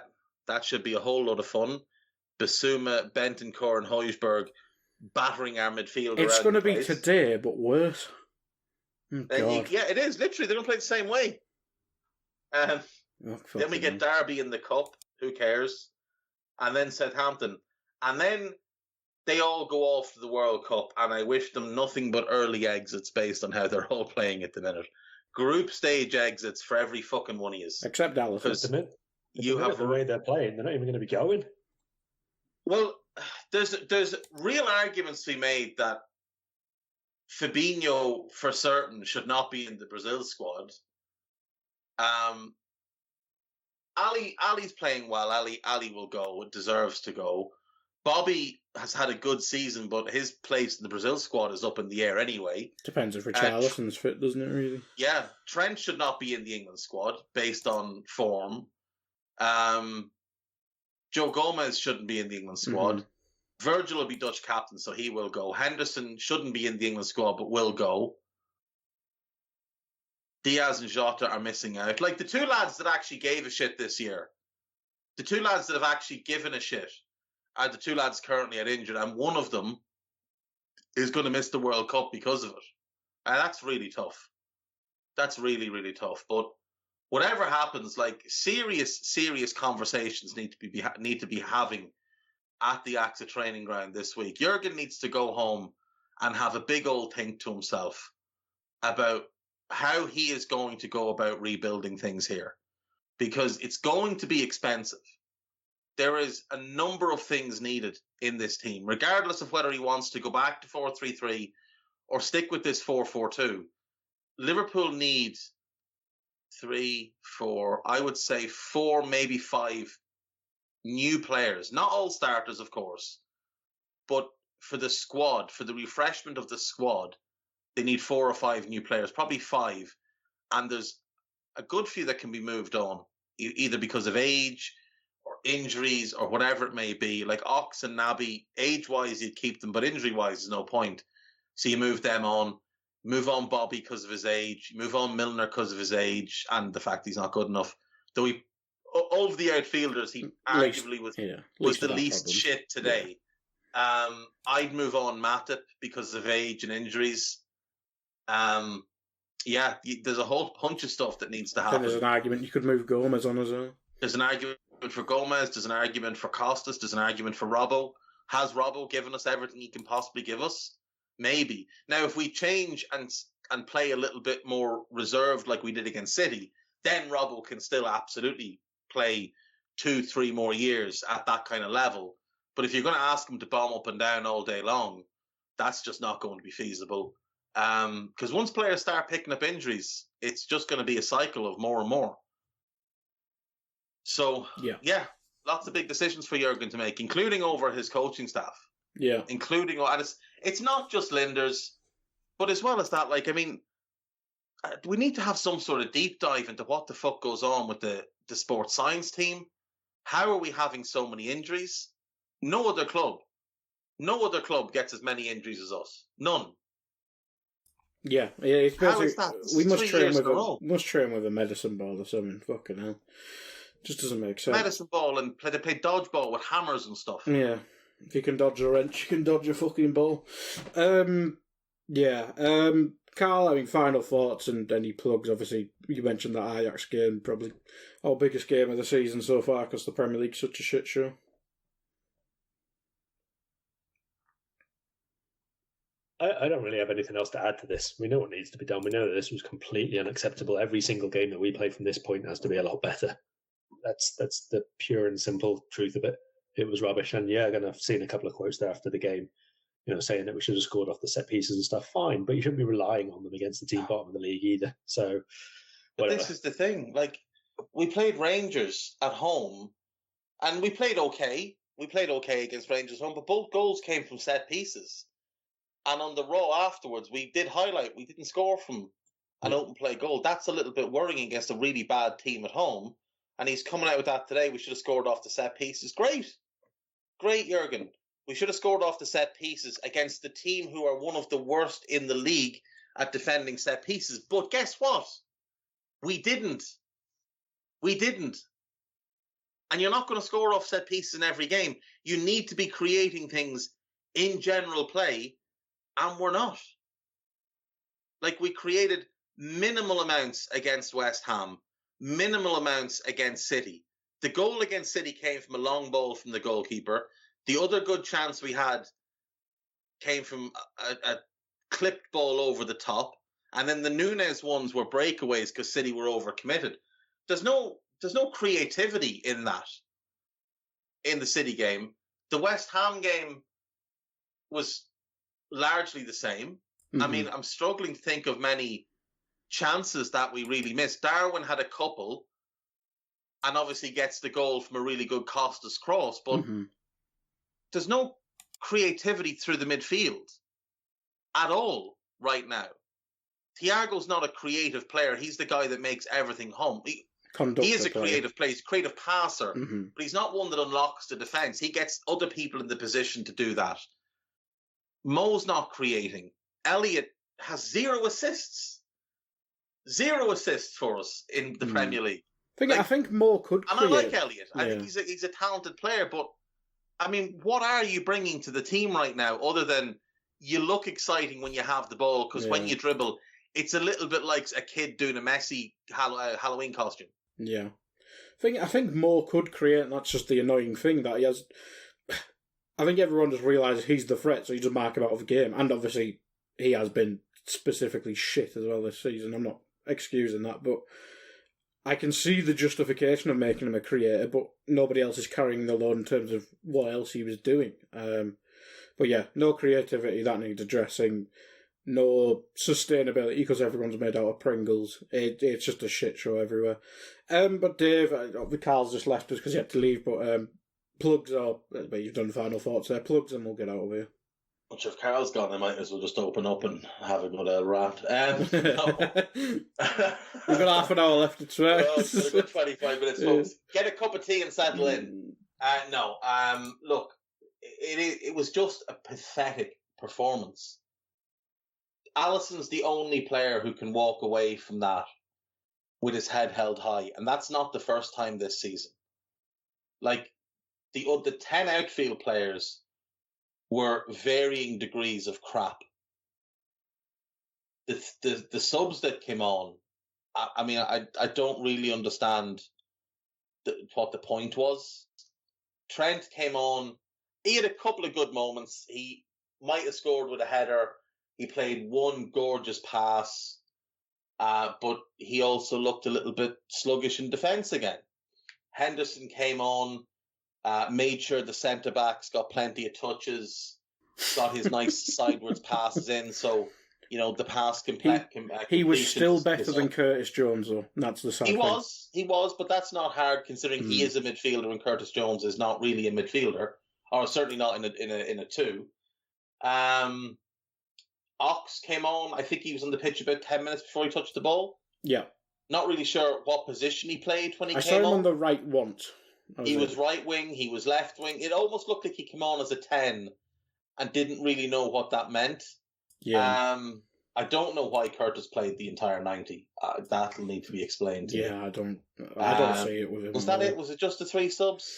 that should be a whole lot of fun. Basuma, Bentancur and Højbjerg battering our midfield.
It's going to be today, but worse.
Yeah, it is. Literally, they're going to play the same way. Then we get Derby in the Cup. Who cares? And then Southampton. And then they all go off to the World Cup, and I wish them nothing but early exits based on how they're all playing at the minute. Group stage exits for every fucking one of you.
Except Alisson.
You have the way they're playing, they're not even going to be going.
Well, there's real arguments to be made that Fabinho, for certain, should not be in the Brazil squad. Ali's playing well. Ali will go. It deserves to go. Bobby has had a good season, but his place in the Brazil squad is up in the air anyway.
Depends if Richarlison's fit, doesn't it, really?
Yeah. Trent should not be in the England squad based on form. Joe Gomez shouldn't be in the England squad. Mm-hmm. Virgil will be Dutch captain, so he will go. Henderson shouldn't be in the England squad, but will go. Diaz and Jota are missing out. Like, the 2 lads that actually gave a shit this year, the 2 lads that have actually given a shit are the 2 lads currently at injured, and one of them is going to miss the World Cup because of it. And that's really tough. That's really, really tough. But whatever happens, like, serious conversations need to be having at the AXA training ground this week. Jurgen needs to go home and have a big old think to himself about how he is going to go about rebuilding things here, because it's going to be expensive. There is a number of things needed in this team, regardless of whether he wants to go back to 4-3-3 or stick with this 4-4-2. Liverpool need 3, 4, I would say 4, maybe 5 new players. Not all starters, of course, but for the squad, for the refreshment of the squad, they need 4 or 5 new players, probably 5. And there's a good few that can be moved on, either because of age or injuries or whatever it may be. Like Ox and Naby, age-wise, you'd keep them, but injury-wise, there's no point. So you move them on. Move on Bobby because of his age. Move on Milner because of his age and the fact he's not good enough. Though he, of the outfielders, he arguably was the least shit today. Yeah. I'd move on Matip because of age and injuries. There's a whole bunch of stuff that needs to happen.
There's an argument you could move Gomez on as well.
There's an argument for Gomez. There's an argument for Costas. There's an argument for Robbo. Has Robbo given us everything he can possibly give us? Maybe. Now, if we change and play a little bit more reserved like we did against City, then Robbo can still absolutely play 2-3 more years at that kind of level. But if you're going to ask him to bomb up and down all day long, that's just not going to be feasible. Because once players start picking up injuries, it's just going to be a cycle of more and more. So, yeah, lots of big decisions for Jurgen to make, including over his coaching staff.
Yeah.
Including, and it's not just Linders, but as well as that, like, I mean, we need to have some sort of deep dive into what the fuck goes on with the sports science team. How are we having so many injuries? No other club gets as many injuries as us. None.
Yeah. It's basically, we must train with a medicine ball or something. Fucking hell. Just doesn't make sense.
Medicine ball, and they play dodgeball with hammers and stuff.
Yeah. If you can dodge a wrench, you can dodge a fucking ball. Karl, I mean, final thoughts and any plugs. Obviously, you mentioned that Ajax game, probably our biggest game of the season so far because the Premier League's such a shit show.
I don't really have anything else to add to this. We know what needs to be done. We know that this was completely unacceptable. Every single game that we play from this point has to be a lot better. That's the pure and simple truth of it. It was rubbish. And yeah, I've seen a couple of quotes there after the game, saying that we should have scored off the set pieces and stuff. Fine, but you shouldn't be relying on them against the team bottom of the league either. So, whatever.
But this is the thing. Like, we played Rangers at home, and we played okay. We played okay against Rangers at home, but both goals came from set pieces. And on the Raw afterwards, we did highlight we didn't score from an open play goal. That's a little bit worrying against a really bad team at home. And he's coming out with that today. We should have scored off the set pieces. Great, Jurgen. We should have scored off the set pieces against the team who are one of the worst in the league at defending set pieces. But guess what? We didn't. And you're not going to score off set pieces in every game. You need to be creating things in general play, and we're not. Like, we created minimal amounts against West Ham, minimal amounts against City. The goal against City came from a long ball from the goalkeeper. The other good chance we had came from a clipped ball over the top. And then the Núñez ones were breakaways because City were overcommitted. There's no creativity in that, in the City game. The West Ham game was largely the same. Mm-hmm. I mean, I'm struggling to think of many chances that we really missed. Darwin had a couple, and obviously gets the goal from a really good Costas cross, but there's no creativity through the midfield at all right now. Thiago's not a creative player. He's the guy that makes everything hum. He is a creative player. He's a creative passer, but he's not one that unlocks the defence. He gets other people in the position to do that. Mo's not creating. Elliott has 0 assists. 0 assists for us in the Premier League.
I think Mo could create.
And I like Elliott. I think he's a talented player, but I mean, what are you bringing to the team right now other than you look exciting when you have the ball, because when you dribble, it's a little bit like a kid doing a messy Halloween costume. Yeah.
I think Mo could create, and that's just the annoying thing, that he has I think everyone just realises he's the threat, so you just mark him out of the game. And obviously, he has been specifically shit as well this season. I'm not excusing that, but I can see the justification of making him a creator, but nobody else is carrying the load in terms of what else he was doing. But yeah, no creativity, that needs addressing. No sustainability because everyone's made out of Pringles. It's just a shit show everywhere. But Dave, Karl's just left us because he had to leave, but plugs are, but you've done the final thoughts there, plugs and we'll get out of here.
Which if Karl's gone, I might as well just open up and have a good rant.
We've got half an hour left to try.
Well, a good 25 minutes, folks. Get a cup of tea and settle in. Look, it was just a pathetic performance. Alisson's the only player who can walk away from that with his head held high, and that's not the first time this season. Like, the 10 outfield players were varying degrees of crap. The subs that came on, I don't really understand what the point was. Trent came on. He had a couple of good moments. He might have scored with a header. He played one gorgeous pass, but he also looked a little bit sluggish in defence again. Henderson came on, made sure the centre-backs got plenty of touches, got his nice sideways passes in, so, the pass
he was still better than Curtis Jones, though. That's the sad thing.
He was, but that's not hard considering he is a midfielder and Curtis Jones is not really a midfielder, or certainly not in a two. Ox came on. I think he was on the pitch about 10 minutes before he touched the ball.
Yeah.
Not really sure what position he played when he came on.
I saw him on the right once.
He was right wing, he was left wing. It almost looked like he came on as a 10 and didn't really know what that meant.
Yeah.
I don't know why Curtis played the entire 90. That'll need to be explained to me.
I don't see it with him.
Was that it? Was it just the 3 subs?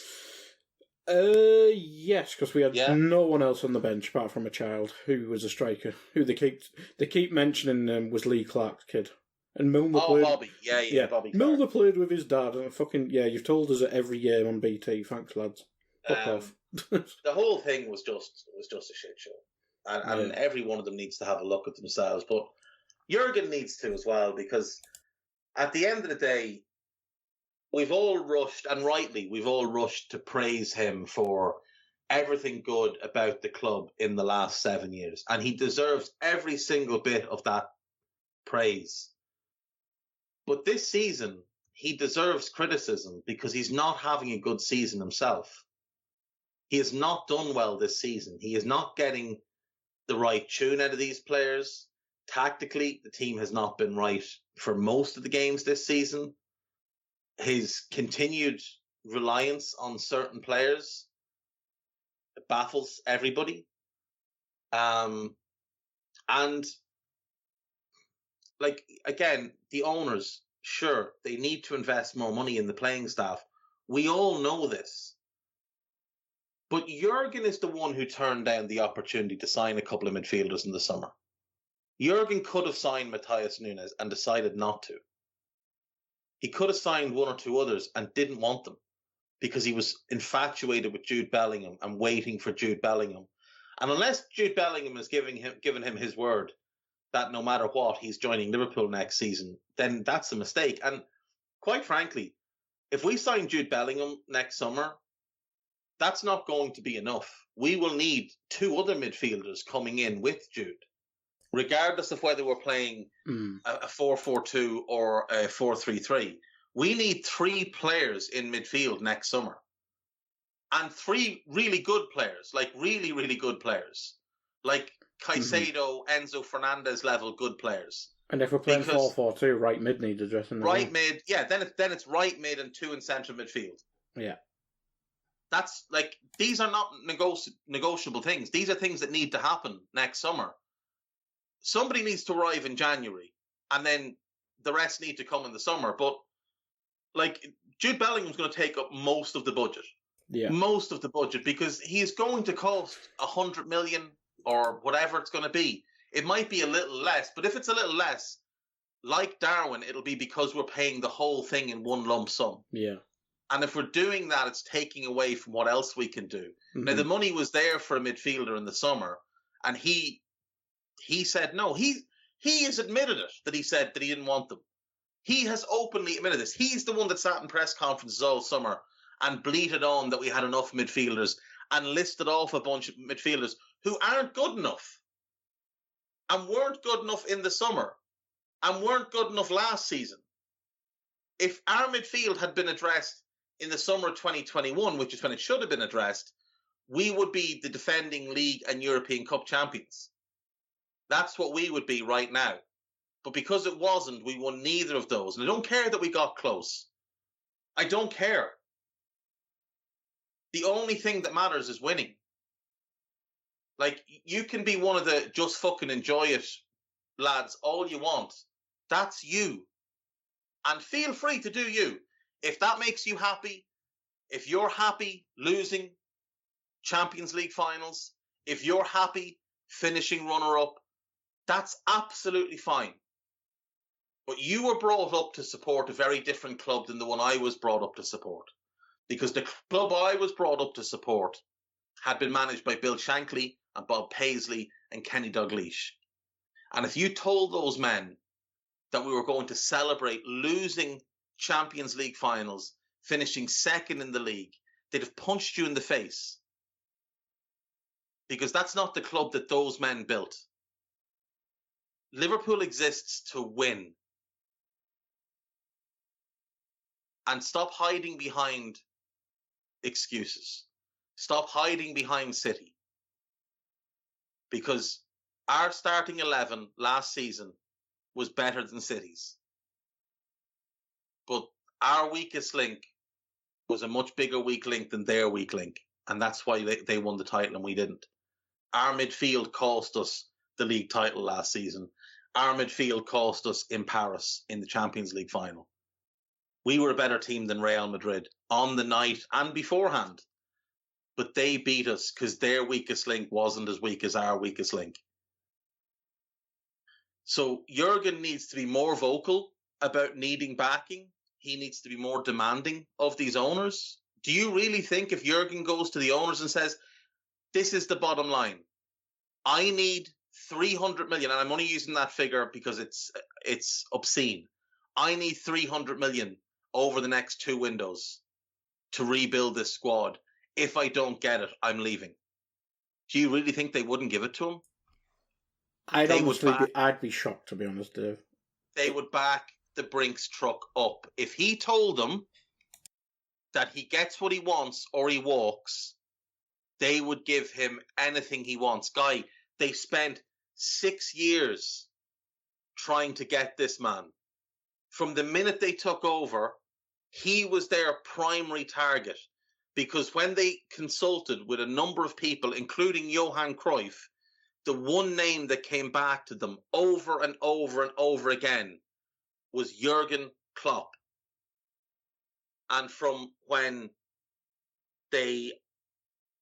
Yes, because we had no one else on the bench apart from a child who was a striker. Who they keep mentioning was Lee Clark's kid. And Milner played.
Bobby. Yeah, Bobby Clark.
Milner played with his dad, and you've told us it every game on BT. Thanks, lads. Fuck off.
The whole thing was just a shit show. And every one of them needs to have a look at themselves. But Jurgen needs to as well, because at the end of the day, we've all rushed to praise him for everything good about the club in the last 7 years. And he deserves every single bit of that praise. But this season, he deserves criticism because he's not having a good season himself. He has not done well this season. He is not getting the right tune out of these players. Tactically, the team has not been right for most of the games this season. His continued reliance on certain players baffles everybody. And, again, the owners, sure, they need to invest more money in the playing staff. We all know this. But Jurgen is the one who turned down the opportunity to sign a couple of midfielders in the summer. Jurgen could have signed Matthias Nunes and decided not to. He could have signed one or two others and didn't want them because he was infatuated with Jude Bellingham and waiting for Jude Bellingham. And unless Jude Bellingham has given him his word that no matter what, he's joining Liverpool next season, then that's a mistake. And quite frankly, if we sign Jude Bellingham next summer, that's not going to be enough. We will need 2 other midfielders coming in with Jude. Regardless of whether we're playing a 4-4-2 or a 4-3-3, we need 3 players in midfield next summer. And 3 really good players, like really, really good players. Like Caicedo, Enzo Fernandez level good players.
And if we're playing 4-4-2, right mid needs addressing.
Right mid, then it's right mid and 2 in central midfield.
Yeah.
That's these are not negotiable things. These are things that need to happen next summer. Somebody needs to arrive in January, and then the rest need to come in the summer. But Jude Bellingham's going to take up most of the budget. Yeah. Most of the budget, because he is going to cost 100 million or whatever it's going to be. It might be a little less, but if it's a little less, like Darwin, it'll be because we're paying the whole thing in one lump sum.
Yeah.
And if we're doing that, it's taking away from what else we can do. Now, the money was there for a midfielder in the summer, and he said no. He has admitted it, that he said that he didn't want them. He has openly admitted this. He's the one that sat in press conferences all summer and bleated on that we had enough midfielders and listed off a bunch of midfielders who aren't good enough and weren't good enough in the summer and weren't good enough last season. If our midfield had been addressed in the summer of 2021, which is when it should have been addressed, we would be the defending league and European Cup champions. That's what we would be right now. But because it wasn't, we won neither of those. And I don't care that we got close. I don't care. The only thing that matters is winning. Like, you can be one of the just fucking enjoy it lads all you want. That's you. And feel free to do you. If that makes you happy, if you're happy losing Champions League finals, if you're happy finishing runner-up, that's absolutely fine. But you were brought up to support a very different club than the one I was brought up to support. Because the club I was brought up to support had been managed by Bill Shankly and Bob Paisley and Kenny Dalglish. And if you told those men that we were going to celebrate losing Champions League finals, finishing second in the league, they'd have punched you in the face. Because that's not the club that those men built. Liverpool exists to win. And stop hiding behind excuses. Stop hiding behind City. Because our starting 11 last season was better than City's. But our weakest link was a much bigger weak link than their weak link. And that's why they won the title and we didn't. Our midfield cost us the league title last season. Our midfield cost us in Paris in the Champions League final. We were a better team than Real Madrid on the night and beforehand. But they beat us because their weakest link wasn't as weak as our weakest link. So Jurgen needs to be more vocal about needing backing. He needs to be more demanding of these owners. Do you really think if Jurgen goes to the owners and says, this is the bottom line, I need 300 million, and I'm only using that figure because it's obscene. I need 300 million over the next 2 windows to rebuild this squad. If I don't get it, I'm leaving. Do you really think they wouldn't give it to him?
I'd be shocked, to be honest, Dave.
They would back the Brinks truck up. If he told them that he gets what he wants or he walks, they would give him anything he wants. Guy, they spent 6 years trying to get this man. From the minute they took over, he was their primary target. Because when they consulted with a number of people, including Johan Cruyff, the one name that came back to them over and over and over again was Jurgen Klopp. And from when they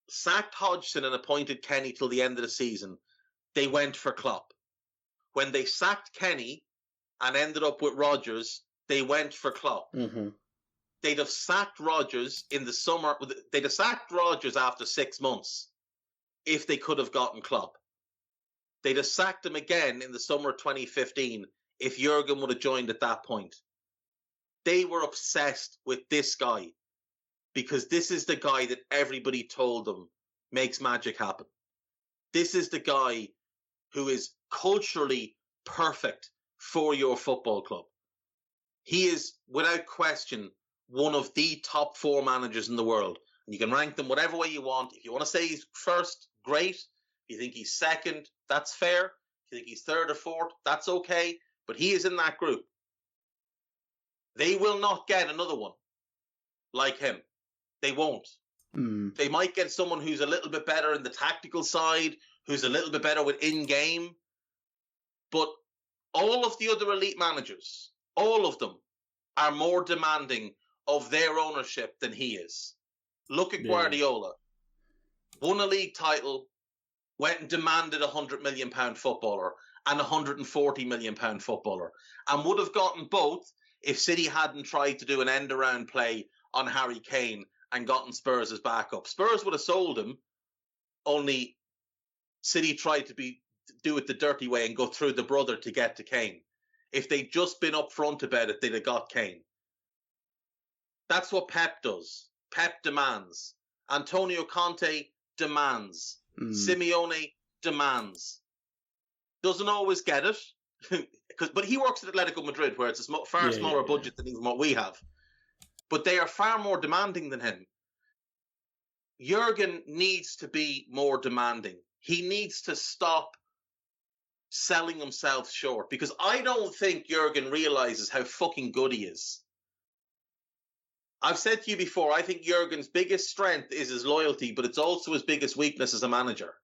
sacked Hodgson and appointed Kenny till the end of the season, they went for Klopp. When they sacked Kenny and ended up with Rodgers, they went for Klopp.
Mm-hmm.
They'd have sacked Rodgers in the summer. They'd have sacked Rodgers after 6 months if they could have gotten Klopp. They'd have sacked him again in the summer of 2015 if Jurgen would have joined at that point. They were obsessed with this guy because this is the guy that everybody told them makes magic happen. This is the guy who is culturally perfect for your football club. He is, without question, one of the top 4 managers in the world. And you can rank them whatever way you want. If you want to say he's first, great. If you think he's second, that's fair. If you think he's third or fourth, that's okay. But he is in that group. They will not get another one like him. They won't.
Mm.
They might get someone who's a little bit better in the tactical side, who's a little bit better with in-game. But all of the other elite managers, all of them, are more demanding of their ownership than he is. Look at Guardiola. Won a league title, went and demanded a £100 million footballer and a £140 million footballer, and would have gotten both if City hadn't tried to do an end-around play on Harry Kane and gotten Spurs as backup. Spurs would have sold him, only City tried to do it the dirty way and go through the brother to get to Kane. If they'd just been upfront about it, they'd have got Kane. That's what Pep does. Pep demands. Antonio Conte demands. Simeone demands. Doesn't always get it, but he works at Atletico Madrid, where it's a far smaller budget than even what we have. But they are far more demanding than him. Jurgen needs to be more demanding. He needs to stop selling himself short, because I don't think Jurgen realizes how fucking good he is. I've said to you before, I think Jurgen's biggest strength is his loyalty, but it's also his biggest weakness as a manager.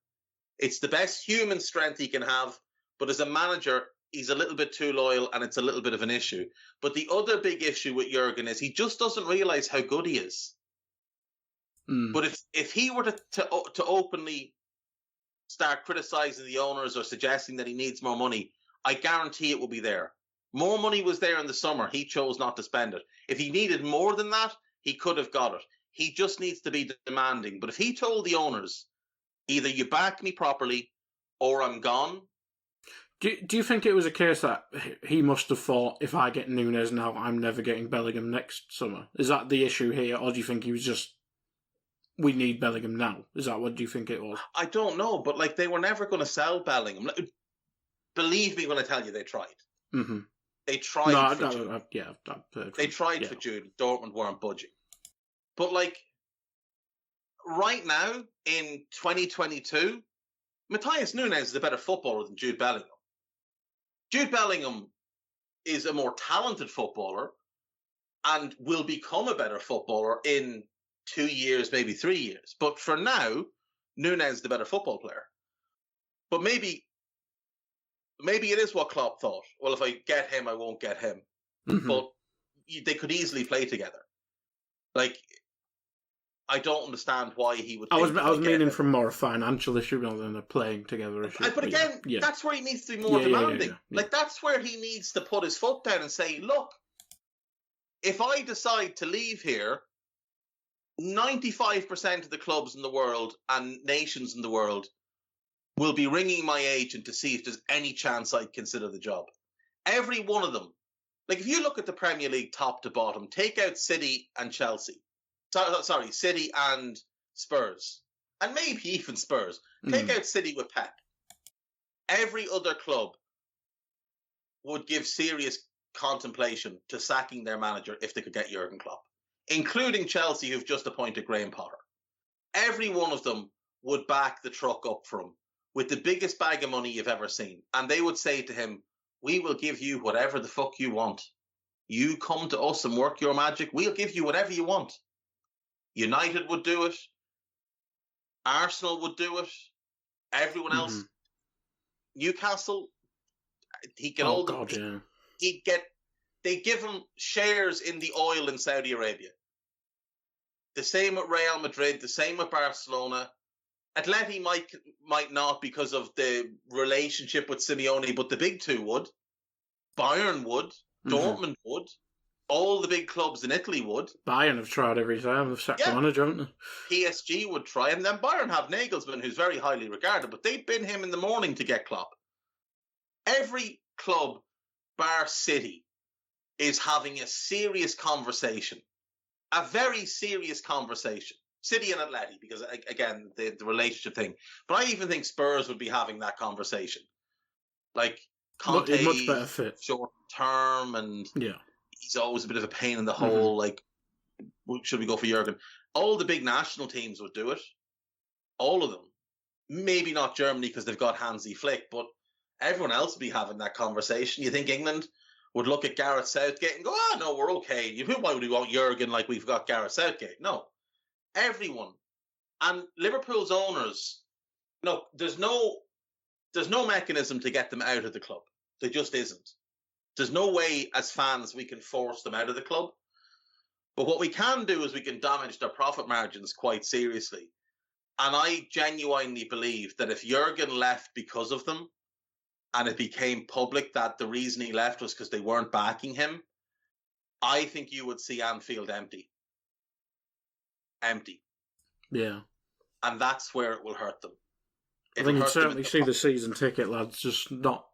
It's the best human strength he can have, but as a manager, he's a little bit too loyal, and it's a little bit of an issue. But the other big issue with Jurgen is he just doesn't realize how good he is. But if he were to openly start criticizing the owners or suggesting that he needs more money, I guarantee it will be there. More money was there in the summer. He chose not to spend it. If he needed more than that, he could have got it. He just needs to be demanding. But if he told the owners, either you back me properly or I'm gone.
Do you think it was a case that he must have thought, if I get Núñez now, I'm never getting Bellingham next summer? Is that the issue here? Or do you think he was just, we need Bellingham now? Is that what do you think it was?
I don't know, but like, they were never going to sell Bellingham. Believe me when I tell you they tried.
Mm-hmm.
They tried for
Jude.
Dortmund weren't budging. But like, right now, in 2022, Matthias Núñez is a better footballer than Jude Bellingham. Jude Bellingham is a more talented footballer and will become a better footballer in 2 years, maybe 3 years. But for now, Núñez is the better football player. But maybe it is what Klopp thought. Well, if I get him, I won't get him. Mm-hmm. But they could easily play together. Like, I don't understand why he would.
I was meaning from more a financial issue rather than a playing together issue.
But again, that's where he needs to be more demanding. Like, that's where he needs to put his foot down and say, look, if I decide to leave here, 95% of the clubs in the world and nations in the world will be ringing my agent to see if there's any chance I'd consider the job. Every one of them. Like, if you look at the Premier League top to bottom, take out City and Chelsea. Sorry, City and Spurs. And maybe even Spurs. Take out City with Pep. Every other club would give serious contemplation to sacking their manager if they could get Jurgen Klopp, including Chelsea, who've just appointed Graham Potter. Every one of them would back the truck up for him with the biggest bag of money you've ever seen. And they would say to him, we will give you whatever the fuck you want. You come to us and work your magic. We'll give you whatever you want. United would do it. Arsenal would do it. Everyone else. Newcastle, he'd get all the... They give him shares in the oil in Saudi Arabia. The same with Real Madrid, the same with Barcelona. Atleti might not because of the relationship with Simeone, but the big two would. Bayern would. Dortmund would. All the big clubs in Italy would.
Bayern have tried every time. They've sacked the manager, haven't they?
PSG would try. And then Bayern have Nagelsmann, who's very highly regarded, but they'd bin him in the morning to get Klopp. Every club, bar City, is having a serious conversation. A very serious conversation. City and Atleti, because, again, the relationship thing. But I even think Spurs would be having that conversation. Like, Conte,
much better fit.
Short term, and he's always a bit of a pain in the hole. Like, should we go for Jurgen? All the big national teams would do it. All of them. Maybe not Germany because they've got Hansi Flick, but everyone else would be having that conversation. You think England would look at Gareth Southgate and go, no, we're okay. Why would we want Jurgen like we've got Gareth Southgate? No. Everyone. And Liverpool's owners, there's no mechanism to get them out of the club. There just isn't. There's no way as fans we can force them out of the club. But what we can do is we can damage their profit margins quite seriously. And I genuinely believe that if Jurgen left because of them, and it became public that the reason he left was because they weren't backing him, I think you would see Anfield empty. empty.
Yeah.
And that's where it will hurt them.
I think you'd certainly see the season ticket lads just not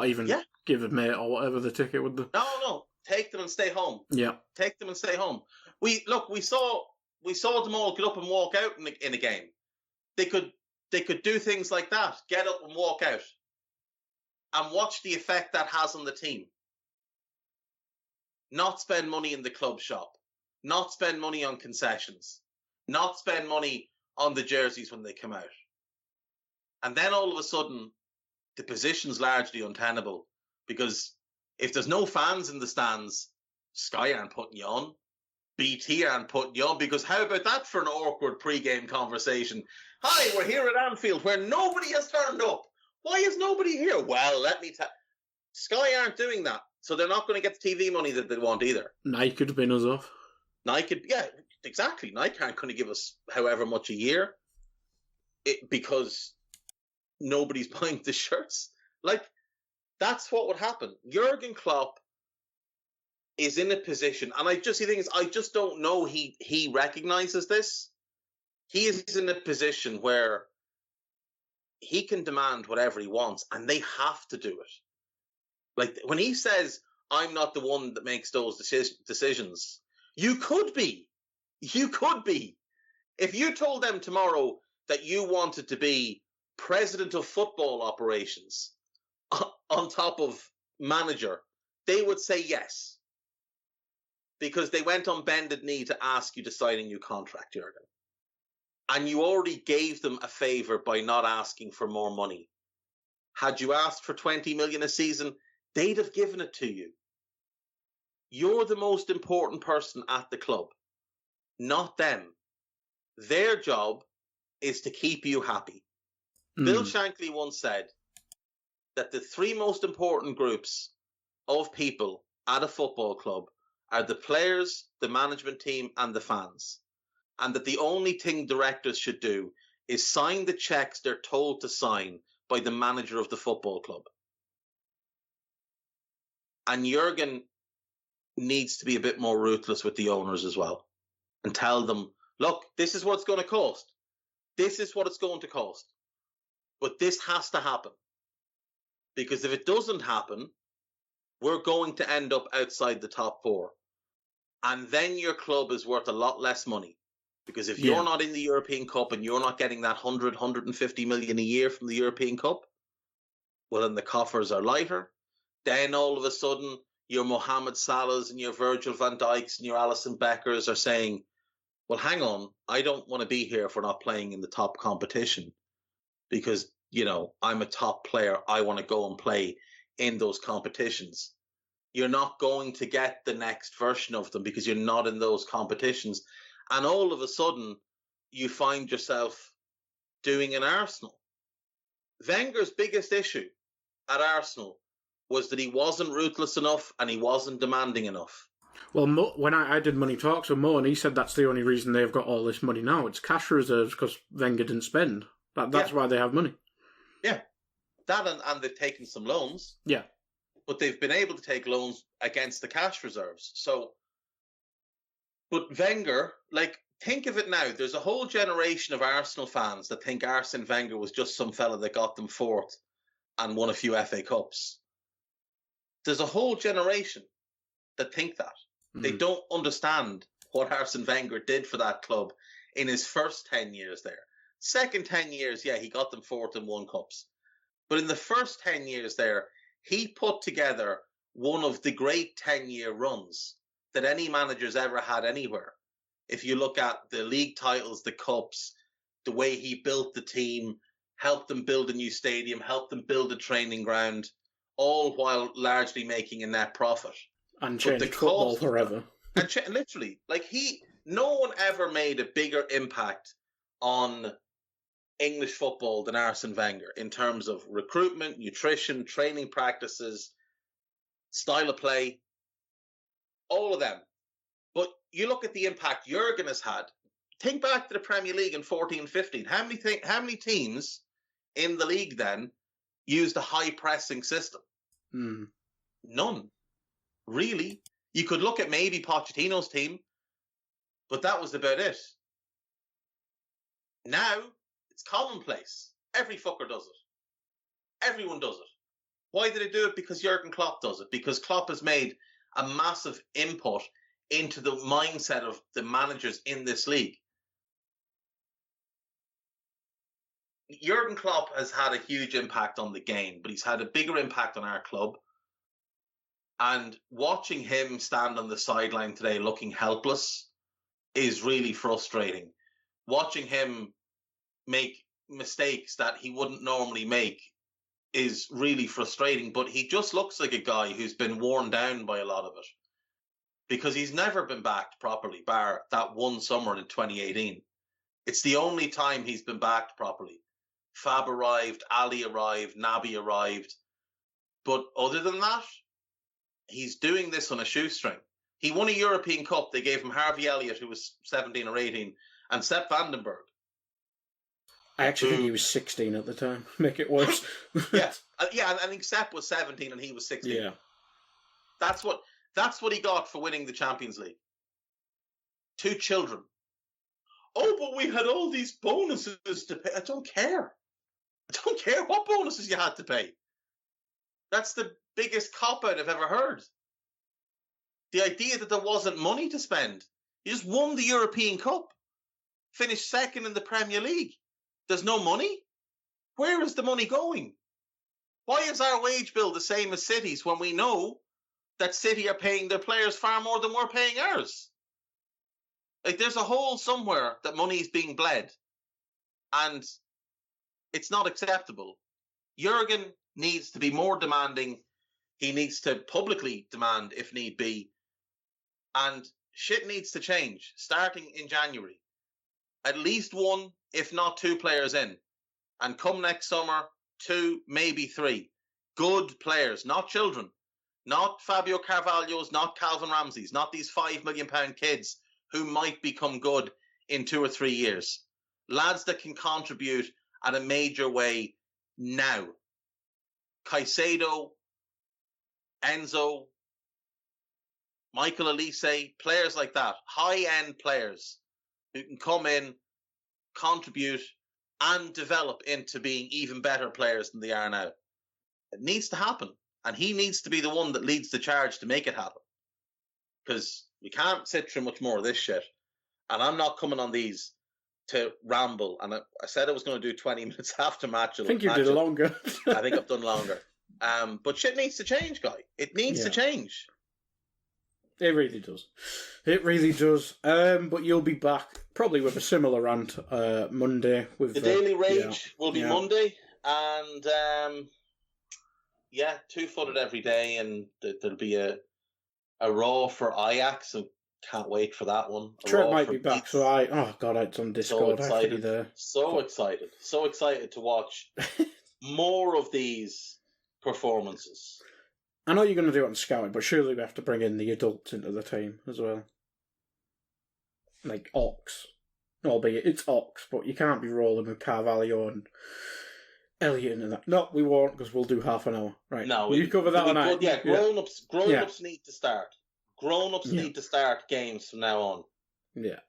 even give a mate or whatever the ticket would be.
No. Take them and stay home.
Yeah.
Take them and stay home. We saw them all get up and walk out in a game. They could do things like that. Get up and walk out. And watch the effect that has on the team. Not spend money in the club shop. Not spend money on concessions. Not spend money on the jerseys when they come out. And then all of a sudden, the position's largely untenable. Because if there's no fans in the stands, Sky aren't putting you on. BT aren't putting you on. Because how about that for an awkward pre-game conversation? Hi, we're here at Anfield where nobody has turned up. Why is nobody here? Well, let me tell Sky aren't doing that. So they're not going to get the TV money that they want either.
Nike could bin us off.
Yeah, exactly. Nike aren't going to give us however much a year because nobody's buying the shirts. Like, that's what would happen. Jurgen Klopp is in a position, and I just don't know he recognizes this. He is in a position where he can demand whatever he wants, and they have to do it. Like, when he says, I'm not the one that makes those decisions, you could be. You could be. If you told them tomorrow that you wanted to be president of football operations on top of manager, they would say yes. Because they went on bended knee to ask you to sign a new contract, Jurgen. And you already gave them a favour by not asking for more money. Had you asked for 20 million a season, they'd have given it to you. You're the most important person at the club, not them. Their job is to keep you happy. Bill Shankly once said that the three most important groups of people at a football club are the players, the management team, and the fans. And that the only thing directors should do is sign the checks they're told to sign by the manager of the football club. And Jurgen needs to be a bit more ruthless with the owners as well and tell them, look, this is what it's going to cost. This is what it's going to cost. But this has to happen. Because if it doesn't happen, we're going to end up outside the top four. And then your club is worth a lot less money. Because if you're not in the European Cup and you're not getting that 150 million a year from the European Cup, well, then the coffers are lighter. Then all of a sudden, your Mohamed Salahs and your Virgil van Dijks and your Alisson Beckers are saying, well, hang on, I don't want to be here if we're not playing in the top competition because, I'm a top player. I want to go and play in those competitions. You're not going to get the next version of them because you're not in those competitions. And all of a sudden, you find yourself doing an Arsenal. Wenger's biggest issue at Arsenal was that he wasn't ruthless enough and he wasn't demanding enough.
Well, when I did money talks with Mo, and he said that's the only reason they've got all this money now. It's cash reserves because Wenger didn't spend. That's why they have money.
Yeah. That and they've taken some loans.
Yeah.
But they've been able to take loans against the cash reserves. But Wenger, think of it now. There's a whole generation of Arsenal fans that think Arsene Wenger was just some fella that got them fourth and won a few FA Cups. There's a whole generation that think that. Mm-hmm. They don't understand what Arsene Wenger did for that club in his first 10 years there. Second 10 years, he got them fourth and won cups. But in the first 10 years there, he put together one of the great 10-year runs that any manager's ever had anywhere. If you look at the league titles, the cups, the way he built the team, helped them build a new stadium, helped them build a training ground, all while largely making a net profit.
And changed football forever.
Literally, no one ever made a bigger impact on English football than Arsene Wenger in terms of recruitment, nutrition, training practices, style of play, all of them. But you look at the impact Jurgen has had. Think back to the Premier League in 14-15. How many teams in the league then used a high pressing system? None. Really. You could look at maybe Pochettino's team, but that was about it. Now, it's commonplace. Every fucker does it. Everyone does it. Why did they do it? Because Jurgen Klopp does it. Because Klopp has made a massive input into the mindset of the managers in this league. Jurgen Klopp has had a huge impact on the game, but he's had a bigger impact on our club. And watching him stand on the sideline today looking helpless is really frustrating. Watching him make mistakes that he wouldn't normally make is really frustrating, but he just looks like a guy who's been worn down by a lot of it because he's never been backed properly, bar that one summer in 2018. It's the only time he's been backed properly. Fab arrived, Ali arrived, Naby arrived. But other than that, he's doing this on a shoestring. He won a European Cup. They gave him Harvey Elliott, who was 17 or 18, and Sepp Vandenberg.
I actually think he was 16 at the time. Make it worse.
Yeah, I think Sepp was 17 and he was 16.
Yeah.
That's what he got for winning the Champions League. 2 children. Oh, but we had all these bonuses to pay. I don't care. I don't care what bonuses you had to pay. That's the biggest cop-out I've ever heard. The idea that there wasn't money to spend. You just won the European Cup. Finished second in the Premier League. There's no money? Where is the money going? Why is our wage bill the same as City's when we know that City are paying their players far more than we're paying ours? Like, there's a hole somewhere that money is being bled. And it's not acceptable. Jurgen needs to be more demanding. He needs to publicly demand if need be. And shit needs to change, starting in January. At least 1, if not 2 players in. And come next summer, 2, maybe 3. Good players, not children. Not Fabio Carvalho's, not Calvin Ramsey's, not these £5 million kids who might become good in 2 or 3 years. Lads that can contribute at a major way now. Caicedo, Enzo, Michael Olise, players like that. High-end players who can come in, contribute, and develop into being even better players than they are now. It needs to happen. And he needs to be the one that leads the charge to make it happen. Because we can't sit through much more of this shit. And I'm not coming on these to ramble. And I said I was going to do 20 minutes after match.
I think you did longer.
I think I've done longer. But shit needs to change, guy. It needs to change.
It really does. It really does. But you'll be back probably with a similar rant Monday. With
the Daily Rage will be Monday. And 2-footed every day. And there'll be a Raw for Ajax. And can't wait for that one.
Trent might be back. So it's on Discord.
So excited. So excited to watch more of these performances.
I know you're going to do it on Scouting, but surely we have to bring in the adults into the team as well. Like Ox. Albeit it's Ox, but you can't be rolling with Carvalho and Elliot into that. No, we won't, because we'll do half an hour. Right.
No,
you cover that on night.
Yeah, grown-ups need to start. Grown-ups need to start games from now on.
Yeah.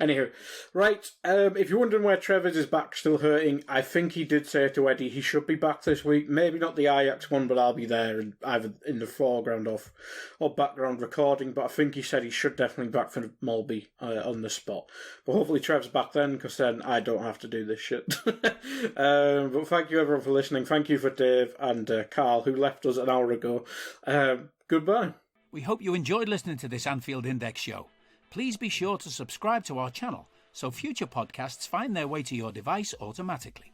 Anywho, right, if you're wondering where Trevor's is back still hurting, I think he did say to Eddie he should be back this week. Maybe not the Ajax one, but I'll be there and either in the foreground or background recording. But I think he said he should definitely be back for Mulby on the spot. But hopefully Trev's back then, because then I don't have to do this shit. But thank you everyone for listening. Thank you for Dave and Karl, who left us an hour ago. Goodbye.
We hope you enjoyed listening to this Anfield Index show. Please be sure to subscribe to our channel so future podcasts find their way to your device automatically.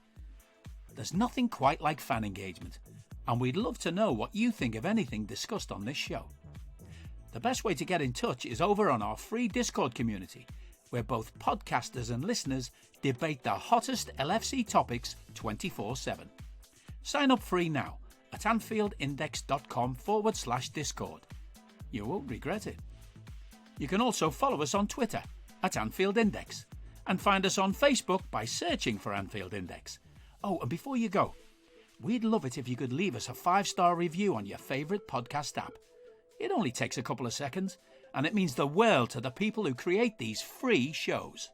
There's nothing quite like fan engagement, and we'd love to know what you think of anything discussed on this show. The best way to get in touch is over on our free Discord community, where both podcasters and listeners debate the hottest LFC topics 24/7. Sign up free now at AnfieldIndex.com/Discord. You won't regret it. You can also follow us on Twitter at Anfield Index and find us on Facebook by searching for Anfield Index. Oh, and before you go, we'd love it if you could leave us a 5-star review on your favourite podcast app. It only takes a couple of seconds, and it means the world to the people who create these free shows.